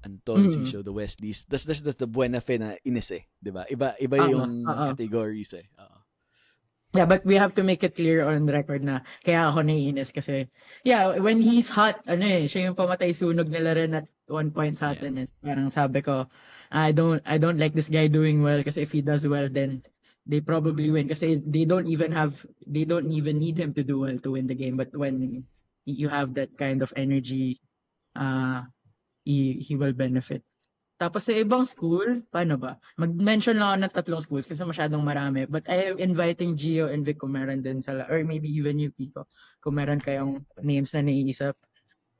Anton, Sisio, the Westies. That's the buena fe na inis eh. Diba? Iba yung categories eh. Yeah, but we have to make it clear on record na kaya ako naiinis kasi when he's hot, siya yung pamatay sunog nila rin at one point sa atin is parang sabi ko, I don't like this guy doing well kasi if he does well then they probably win kasi they don't even need him to do well to win the game, but when you have that kind of energy, he will benefit. Tapos sa ibang school, paano ba? Mag-mention lang ako ng 3 schools kasi masyadong marami. But I am inviting Gio and Vic kung meron din sa, or maybe even you, Kiko, kung meron kayong names na naiisip.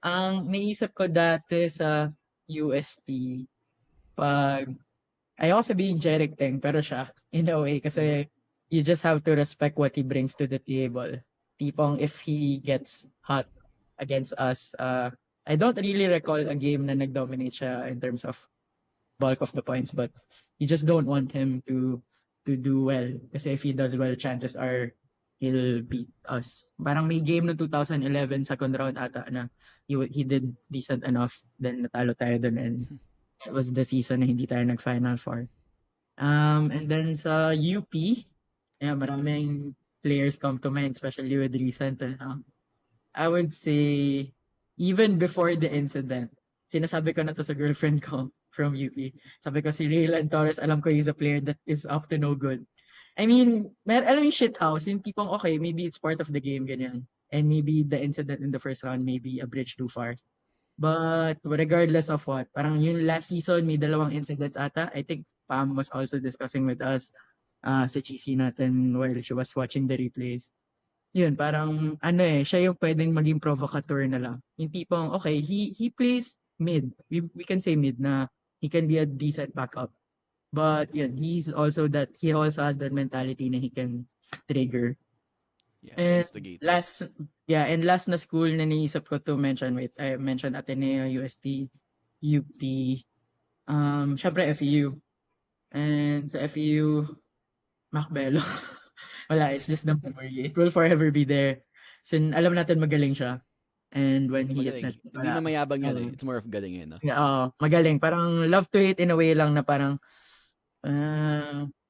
Ang naisip ko dati sa UST, ayoko sabihin Jeric Teng, pero siya, in a way, kasi you just have to respect what he brings to the table. Tipong if he gets hot against us, I don't really recall a game na nag-dominate siya in terms of bulk of the points, but you just don't want him to do well. Kasi if he does well, chances are he'll beat us. Parang may game no 2011 second round ata na he did decent enough, then natalo tayo dun, and it was the season na hindi tayo nag-Final Four. And then sa UP, maraming players come to mind, especially with recent. I would say, even before the incident, sinasabi ko na to sa girlfriend ko, from UP. Sabi ko si Raylan Torres, alam ko he's a player that is up to no good. I mean, alam yung shit house, yung tipong okay, maybe it's part of the game, ganyan. And maybe the incident in the first round may be a bridge too far. But regardless of what, parang yung last season, may 2 incidents ata. I think Pam was also discussing with us sa GC natin while she was watching the replays. Yun, parang siya yung pwedeng maging provocateur na lang. Yung tipong, okay, he plays mid. We can say mid na he can be a decent backup. But yun, he also has that mentality na he can trigger. Yeah, And instigate. last na school na naisip ko to mention, I mentioned Ateneo, UST, UP, syempre FEU. And sa FEU, Macbelo. Wala, it's just the memory. It will forever be there. Alam natin magaling siya. And when he hit Magaling. that, Hindi na mayabang yan eh. It's more of galing eh, no? Yeah, magaling. Parang love to hate in a way lang na parang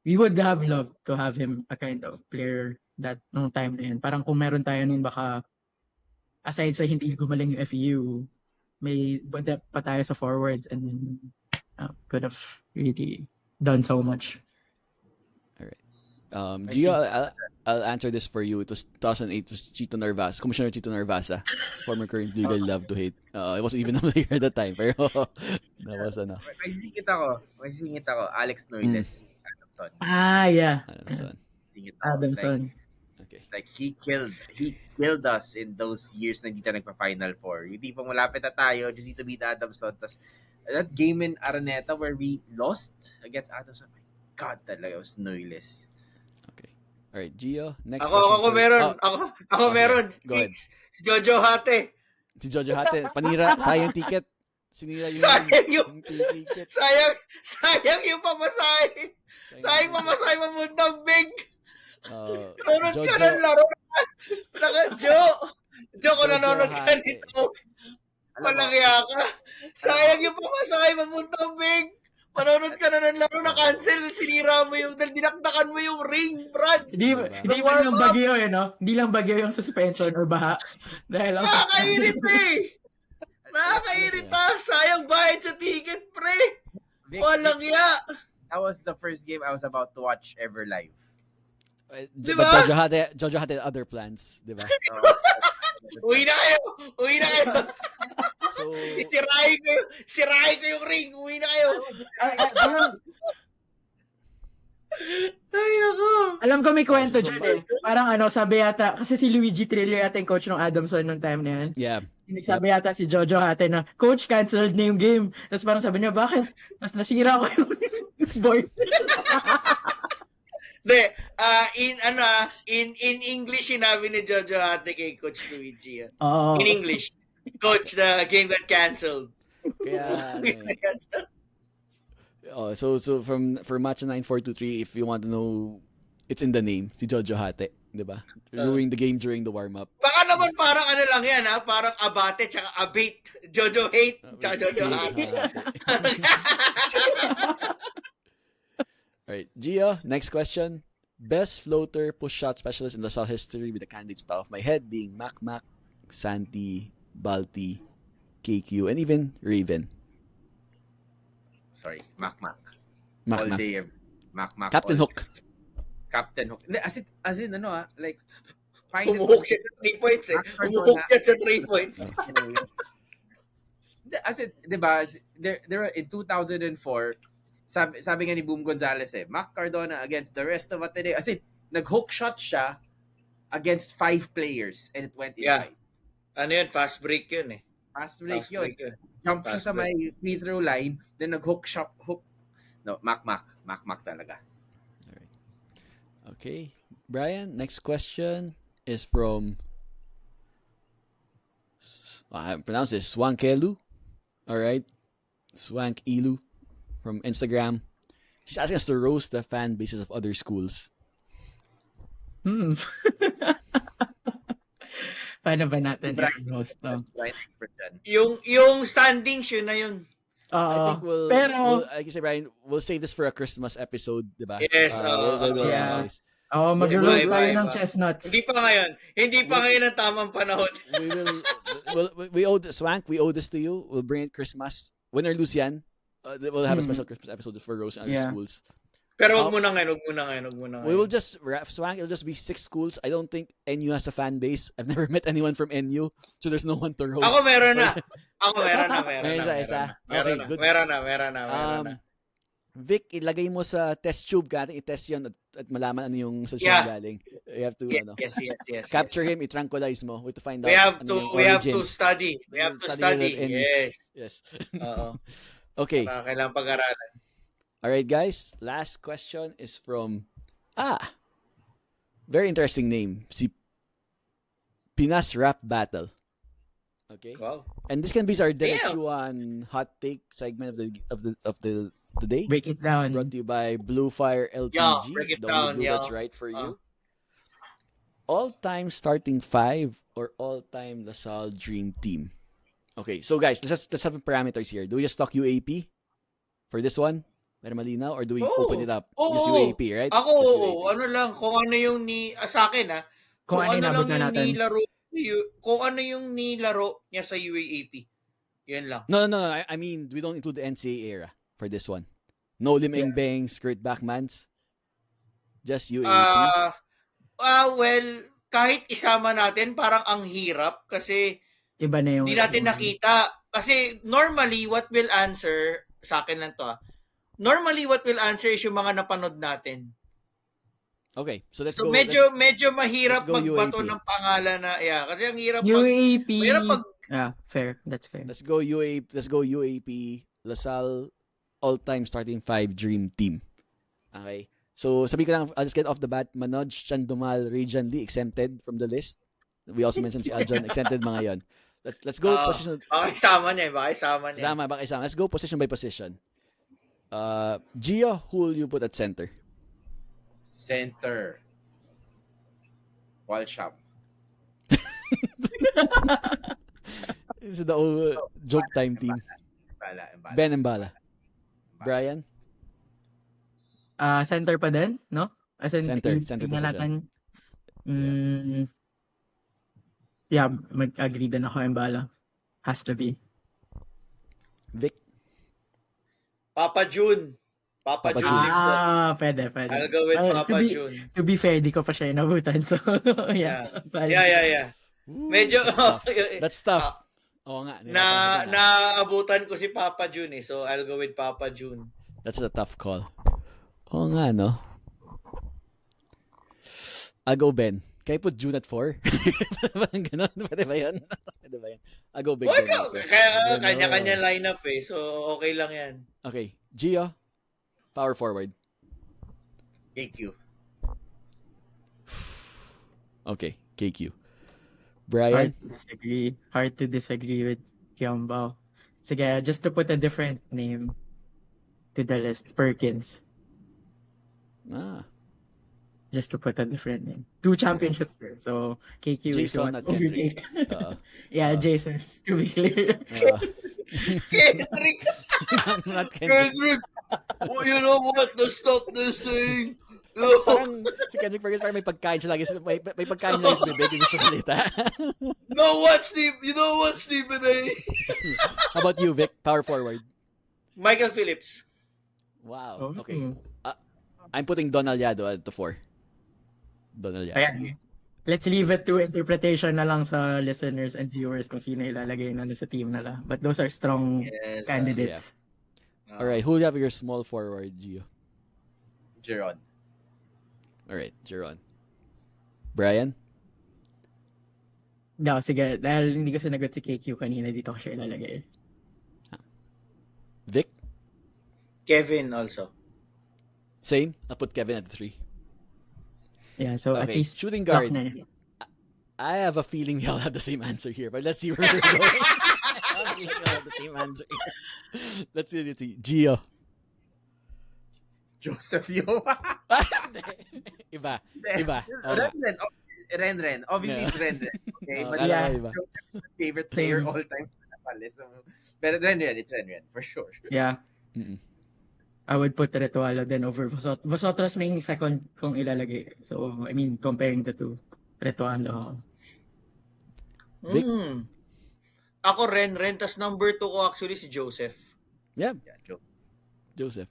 we would have loved to have him a kind of player that nung time na yun. Parang kung meron tayo nun baka aside sa hindi gumaling yung FEU, may depth pa tayo sa forwards and could have really done so much. Gio, I'll answer this for you. It was 2008. It was Chito Narvasa, Commissioner Chito Narvasa, former current Blue Guy, love to hate. I wasn't even a player at that time, pero that was ano. May singit ako. Alex Noyles. Adamson. Yeah. Adamson. Singit ako. Adamson. Okay. Like he killed us in those years na hindi tayo nagpa-Final Four. Yung tipong malapit na tayo, just need to beat Adamson. Tapos that game in Araneta where we lost against Adamson, my God, talaga was Noyles. Alright, Gio, next Ako meron. Ako meron. Go ahead. Si Jojo Hate. Si Jojo Hate, panira, sayang ticket. Sinira yung ticket. Sayang yung pamasahe. Sayang pamasahe mamuntang big. Nanonood ka ng laro. Jo, kung nanonood ka nito, malangya ka. Sayang yung pamasahe mamuntang big. Manonood ka na ng laro na cancel, sinira mo yung, dinakdakan mo yung ring, Brad. Hindi man lang bagyo no? Hindi lang bagyo yung suspension or baha. Dahil nakakairit Nakakairita. Sayang bayad sa ticket, pre. Walang ya. That was the first game I was about to watch ever live. Diba? But Jojo had other plans, di ba? Uwi na kayo. So, sirahin ko yung ring. Uwi na kayo. Ay, nako. Alam ko may kwento dyan eh. Parang sabi yata, kasi si Luigi Trillo yata yung coach ng Adamson nung time na yan. Yeah. Sabi yata si Jojo Hate na, Coach, cancelled na yung game. Tapos parang sabi niya, bakit? Mas nasira ko yung board. In English, sinabi ni Jojo Hate kay Coach Luigi. Oh. In English. Coach, the game got cancelled. Kaya, so for match 9423, if you want to know, it's in the name, si Jojo Hate, di ba? Ruining the game during the warm-up. Baka naman parang lang yan, ha? Parang Abate tsaka Abate. Jojo Hate tsaka Jojo Hate. Alright, Gio, next question. Best floater push shot specialist in LaSalle history with the candidates top of my head being Mac, Santi, Balti, KQ, and even Raven. Sorry, Mac. Mac. All day, Mac. Captain Hook. Captain Hook. As in, like, umuhok siya sa 3 points eh. Umuhok siya sa 3 points. As in, diba, there in 2004, sabi nga ni Boom Gonzalez Mac Cardona against the rest of Ateneo. As in, nag-hook shot siya against 5 players and it went inside. Yun? Fast break yun eh. Fast break yun. Jump siya sa may free throw line, then nag-hook shot. No, Mac talaga. Alright. Okay. Brian, next question is from I pronounce this Swankelu. Alright. Swank Ilu from Instagram. She's asking us to roast the fan bases of other schools. Paano ba natin i-roast to? Yung standings yun na yun. I think we'll like you say, Brian, we'll save this for a Christmas episode, diba? Yes. Mag-roast tayo ng chestnuts. Hindi pa ngayon ang tamang panahon. We owe Swank, we owe this to you. We'll bring it Christmas. Win or lose yan. We'll have a special Christmas episode for Rose and other Yeah. schools. Pero wag mo na ngayon. We will just Swank. It'll just be 6 schools. I don't think NU has a fan base. I've never met anyone from NU, so there's no one to roast. Ako meron na. Meron na. Vic, ilagay mo sa test tube ka, i-test yun at malaman ano yung sa siya galing. You have to Yes. capture him, i-tranquilize mo. We have to find out. We have to origins. study. Yes. Oo. Okay. Kailangan pag-aralan. Alright, guys. Last question is from very interesting name. Si Pinas Rap Battle. Okay. Wow. And this can be our Derecohan hot take segment of the today. Break it down. Brought to you by Blue Fire LPG. Yeah, break it the down, blue that's right for you. All-time starting 5 or all-time LaSalle Dream Team. Okay, so guys, let's have parameters here. Do we just talk UAP for this one? Pero malinaw, or do we open it up? Just UAP, right? Ako, Just UAP. ano lang, kung ano yung sa akin Kung ano lang na yung natin. nilaro, kung ano yung nilaro niya sa UAAP. Yan lang. No. I mean, we don't include the NCAA era for this one. No limeng bang, skirt backmans. Just UAP. Well, kahit isama natin, parang ang hirap kasi Iba na yung... hindi natin nakita. Kasi normally, what will answer, sa akin lang to normally what will answer is yung mga napanood natin. Okay, so let's so go. medyo mahirap let's go magbato UAP. ng pangalan na, kasi ang hirap UAP. mahirap fair. That's fair. Let's go UAP. LaSalle all-time starting 5 dream team. Okay. So, sabi ko lang, I'll just get off the bat. Manoj, Chandumal, Rajan Lee, exempted from the list. We also mentioned si Aljon, exempted mga yon. Let's go position. Baka isama niya. Baka isama. Let's go position by position. Gio, who will you put at center? Center. Walsham. This is the old joke time team. Embala. Ben Embala. Brian? Center pa din, no? As in, Center tingnan position. natin. Mag-agree din ako Embala. Has to be. Vic? Papa June. Pwede. Pwede. I'll go with Papa June. To be fair, di ko pa siya inabutan. So, yeah. Yeah. Ooh, Medyo, that's tough. Oo nga. naabutan ko si Papa June So, I'll go with Papa June. That's a tough call. Oo nga, no? I'll go Ben. Can I put June at 4? Parang ganun. Pwede ba yun? I'll go Big Ben. Kaya kanya-kanya lineup So, okay lang yan. Okay. Gio? Power forward. KQ. Okay. KQ. Brian? Hard to disagree with Kiambao. Sige, just to put a different name to the list, Perkins. Just to put a different name. 2 championships there. So, KQ Jason is at Kendrick. Jason, to be clear. Kendrick! Not Kendrick. You know what? Stop this thing! Parang si Kendrick Perkins parang may pagkain siya lagi. May pagkain siya lagi sa bibig. Yung salita. You know what, Stephen A? How about you, Vic? Power forward. Michael Phillips. Wow. Okay. I'm putting Donald Yado at the 4. Donald Yado. Ayan. Let's leave it to interpretation na lang sa listeners and viewers kung sino ilalagay na sa team nila. But those are strong candidates. All right. Who do you have your small forward, Gio? Jeron. All right. Jeron. Brian? No, sige. Dahil hindi ko sinagot si KQ kanina, dito ko siya ilalagay. Vic? Kevin also. Same. I'll put Kevin at the 3. Yeah, so at Okay. least Shooting guard. na. I have a feeling we all have the same answer here, but let's see where we're going. I have a feeling we all have the same answer here. Let's see. Gio. Joseph Yo. Iba. Ren. Obviously, it's Ren. Okay, but iba. favorite player all time. So, pero Ren, it's Ren, for sure. Yeah. Mm-mm. I would put Retualo then over Vosotros na yung second kong ilalagay. So, I mean, comparing the two. Retualo. Vic? Ako Ren. Tas number 2 ko actually si Joseph. Yeah. Joe. Joseph.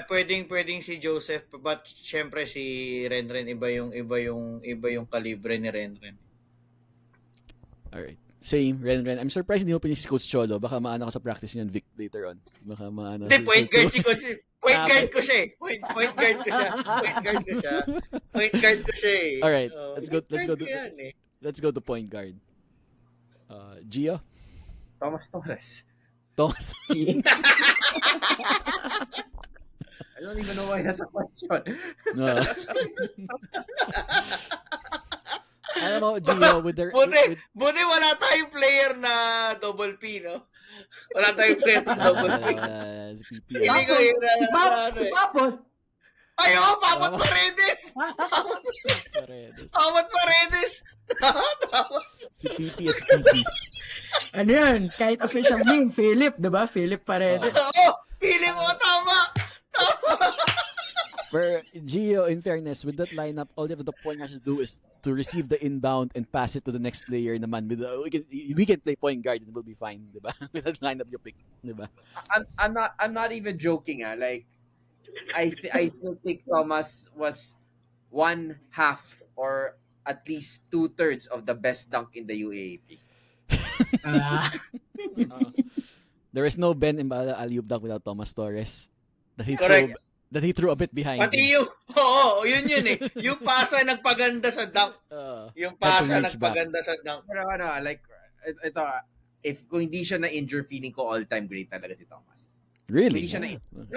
Pwedeng si Joseph, but syempre si Renren iba yung kalibre ni Renren. Alright. Same, Ren. I'm surprised hindi mo pinis si Coach Cholo. Baka maano ka sa practice niyan, Vic, later on. Baka maano. Hindi, point guard si Coach. Point guard Okay. ko siya eh. Point guard ko siya. Point guard ko siya eh. Alright, Oh, let's go point guard to ko yan eh. let's go to point guard. Gio? Thomas Torres. Thomas? I don't even know why that's a question. No. Alam mo, Gio, with their... Buti wala tayong player na double P, no? Wala tayong player na double P. Si PP. Hindi ko yun Si Papot. Ay, Papot Paredes! Papot Paredes! Tama. Si PP at si PP. Ano yun? Kahit official name, Philip, diba? Philip Paredes. Oo, pili mo, tama! But Gio, in fairness, with that lineup, all you have the point has to do is to receive the inbound and pass it to the next player naman. We can play point guard and we'll be fine, diba? With that lineup you pick, diba? I'm not even joking. Like I still think Thomas was one half or at least 2/3 of the best dunk in the UAAP. There is no Ben Imbala alley-oop dunk without Thomas Torres. Correct. That he threw a bit behind Pati him. yun eh. Yung pasa nagpaganda sa dunk. Yung pasa nagpaganda sa dunk. Pero like ito, if kung hindi siya na-injure, feeling ko all-time great talaga si Thomas. Really? Hindi siya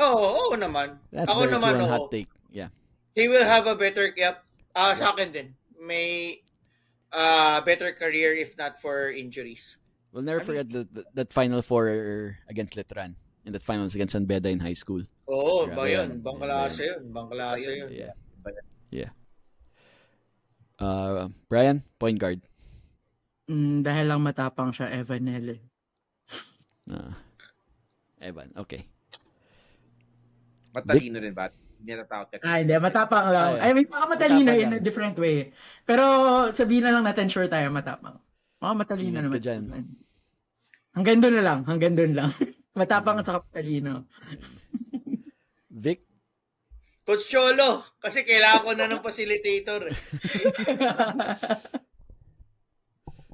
Oo naman. That's Ako very naman, true and oo. hot take. Yeah. He will have a better sa akin din. May better career if not for injuries. We'll never forget that Final Four against Letran and that finals against San Beda in high school. Oo, Grabe ba yun? yun. Bangklase yun. Bangklase yun. Yeah. Yeah. Brian, point guard. Dahil lang matapang siya, Evan Nele. Evan, okay. Matalino rin ba? Hindi natatakot. Hindi, matapang lang. Ay, I mean, baka matalino matapang in a lang. different way. Pero sabihin na lang natin, sure tayo matapang. Baka matalino Ingat ka naman. dyan. Hanggang doon lang. Matapang at saka matalino. Vic? Coach Cholo, kasi kailangan ko na ng facilitator.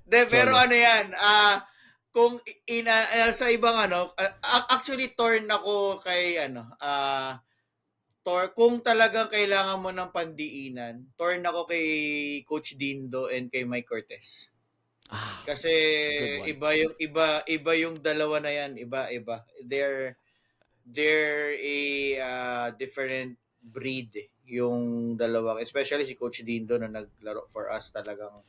Pero Cholo. ano yan, kung sa ibang actually torn ako kay kung talagang kailangan mo ng pandiinan, torn ako kay Coach Dindo and kay Mike Cortez. Kasi iba yung dalawa na yan, iba. They're a different breed yung dalawa, especially si Coach Dindo na naglaro for us talagang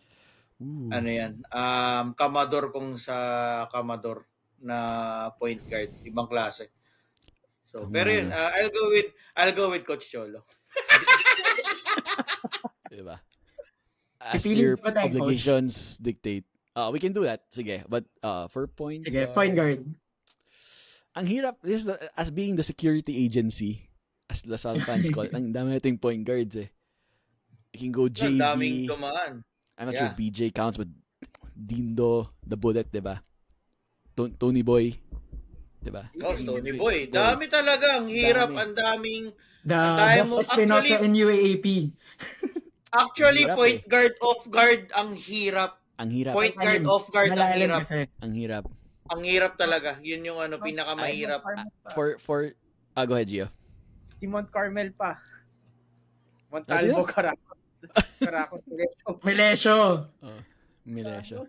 kamador kung sa kamador na point guard, ibang klase. So, pero yun, I'll go with Coach Cholo. Diba? As Pipili your pa tayo, obligations dictate. We can do that. Sige. But for point Sige, point guard. Ang hirap, as being the security agency, as Lasal fans call, ang dami nating point guards eh. You can go JV. Ang daming tumaan. I'm not sure BJ counts, but Dindo, the Bullet, diba? Tony Boy, diba? Tony Boy. Dami talaga. Ang hirap. Ang daming... The best Espinosa in UAAP. Actually, Hirap point guard, off guard, ang hirap. Ang hirap. Point guard, off guard, ang Malalim hirap. kasi. Ang hirap. Ang hirap talaga. Yun yung pinakamahirap. Go ahead, Gio. Si Mont Carmel pa. Montalvo, Caraco, Milesio. Milesio.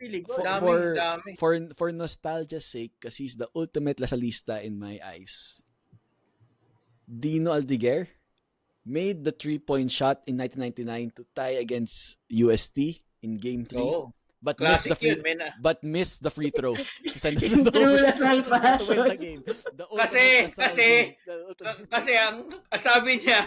Really good. Dami. For nostalgia's sake, kasi he's the ultimate lasalista in my eyes. Dino Aldiguer made the 3-point shot in 1999 to tie against UST in Game 3. Oo. But missed the free throw to send us to True Lasal to win the fashion. game. Kasi ang sabi niya,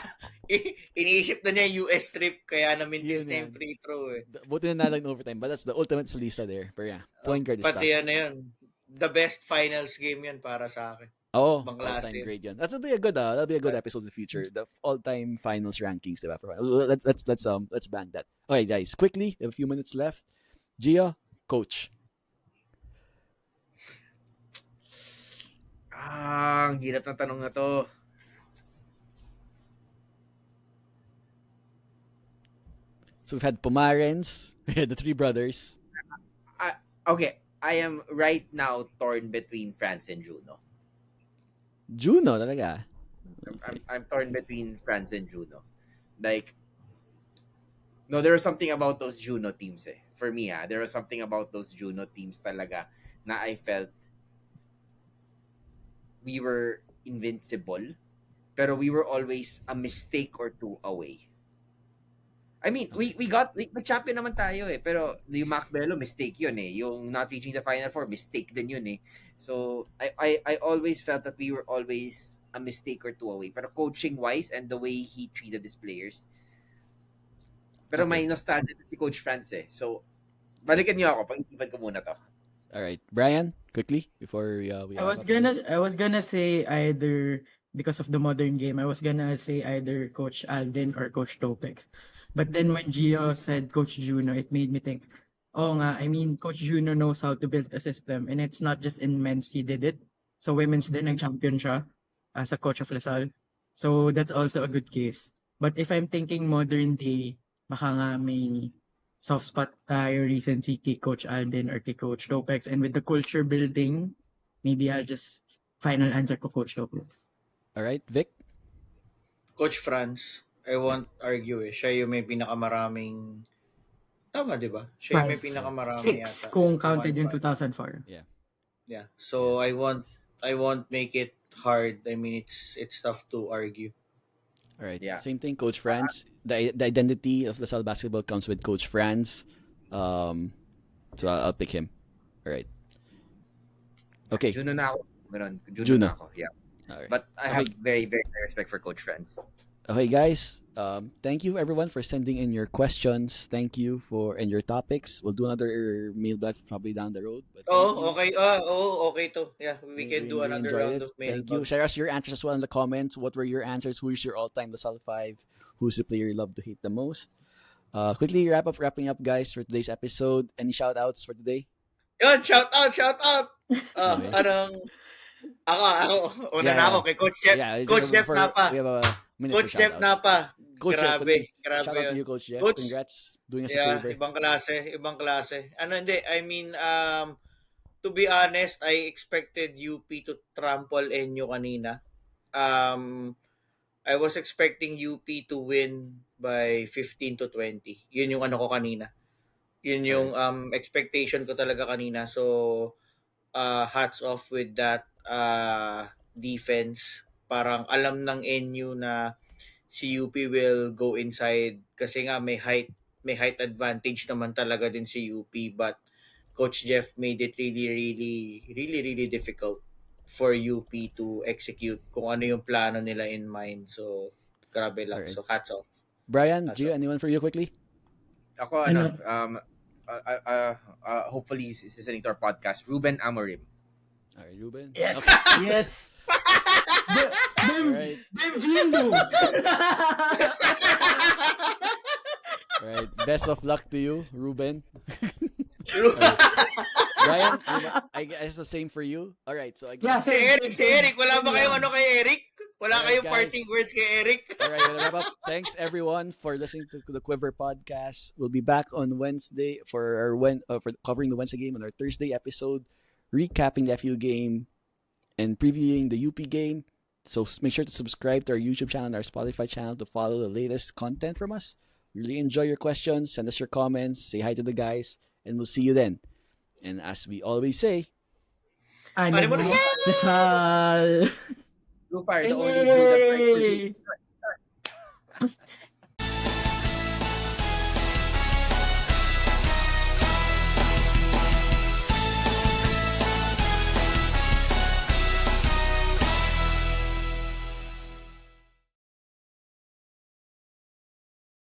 iniisip na niya yung US trip kaya namin this time free throw eh. Buti na lang overtime, but that's the ultimate salista there. Pero yeah, point guard is Pati tough. yun. The best finals game yan para sa akin. Oh, Ibang klase all-time yun. great yun. That'll be a good episode in the future. The all-time finals rankings, diba? Let's bank that. Okay, guys, quickly, we have a few minutes left. Gia, coach. Ang hirap ng tanong na to. So we've had Pumarens, we had the three brothers. Okay, I am right now torn between France and Juno. Juno talaga. I'm torn between France and Juno. Like, no, there was something about those Juno teams eh. For me, there was something about those Juno teams talaga na I felt we were invincible, pero we were always a mistake or two away. I mean, we nag-champion naman tayo eh, pero yung Macbello, mistake yun eh. Yung not reaching the Final Four, mistake din yun eh. So, I always felt that we were always a mistake or two away. Pero coaching-wise and the way he treated his players. Pero may nostalgia si Coach France eh. So, balikan niyo ako, pag-isipan ko muna to. Alright, Brian, quickly, before we I was gonna say either, because of the modern game, I was gonna say either Coach Alden or Coach Topex. But then when Gio said Coach Juno, it made me think, oh nga, I mean, Coach Juno knows how to build a system, and it's not just in men's he did it. So women's din, nag-champion siya as a coach of Lasal. So that's also a good case. But if I'm thinking modern day, baka nga may soft spot tayo recently kay Coach Alden or kay Coach Topex. And with the culture building, maybe I'll just final answer ko Coach Topex. Alright, Vic? Coach France, I won't argue eh. Siya yung may pinakamaraming... Tama, di ba? Siya yung may pinakamarami 6 yata. kung counted yung 1-5. 2004. Yeah. So I won't make it hard. I mean, it's tough to argue. Alright, Yeah. same thing, Coach France. The identity of Lasal basketball comes with Coach France. So I'll pick him. Alright. Okay. Juno na ako. Ganun. Juno Juno. na ako, yeah. Alright. But I have very, very high respect for Coach France. Okay, guys. Thank you everyone for sending in your questions. Thank you and your topics. We'll do another mailbag probably down the road. But Okay. Okay to. Yeah, we can do another round of mail. Thank you. Share us your answers as well in the comments. What were your answers? Who's your all-time Lasal 5? Who's the player you love to hate the most? Quickly wrapping up, guys, for today's episode. Any shout-outs for today? Yun, shout out. Okay. Ako. Una na ako kay Coach Jeff. Yeah, Coach Jeff Napa. We have a minute Coach for Jeff shout-outs. Napa. Coach Jeff, Grabe shout out to yun. you, Coach Jeff. Coach, Congrats. Doing us a yeah, favor. ibang klase. I mean, to be honest, I expected UP to trample NU kanina. I was expecting UP to win by 15-20. Yun yung ano ko kanina. Yun yung expectation ko talaga kanina. So, hats off with that defense. Parang alam ng NU na si UP will go inside kasi nga may height advantage naman talaga din si UP, but Coach Jeff made it really difficult for UP to execute kung ano yung plano nila in mind. So grabe lang. Alright. So hats off. Brian, Hats Gio, off. anyone for you quickly? Ako, hopefully he's listening to our podcast. Ruben Amorim. Alright, Ruben. Yes. Okay. Yes. Alright. Bem-vindo. Alright. Best of luck to you, Ruben. Brian, I guess the same for you. Alright, so I guess... Yeah, Si Eric, wala ba kayong ano kay Eric? Wala Alright, kayong guys. parting words kay Eric? Alright, we'll wrap up. Thanks everyone for listening to the Quiver podcast. We'll be back on Wednesday for covering the Wednesday game on our Thursday episode, recapping the FEU game and previewing the UP game. So make sure to subscribe to our YouTube channel and our Spotify channel to follow the latest content from us. Really enjoy your questions. Send us your comments. Say hi to the guys. And we'll see you then. And as we always say, Ano mo na Lasal. Blue Fire, the only blue that Yay!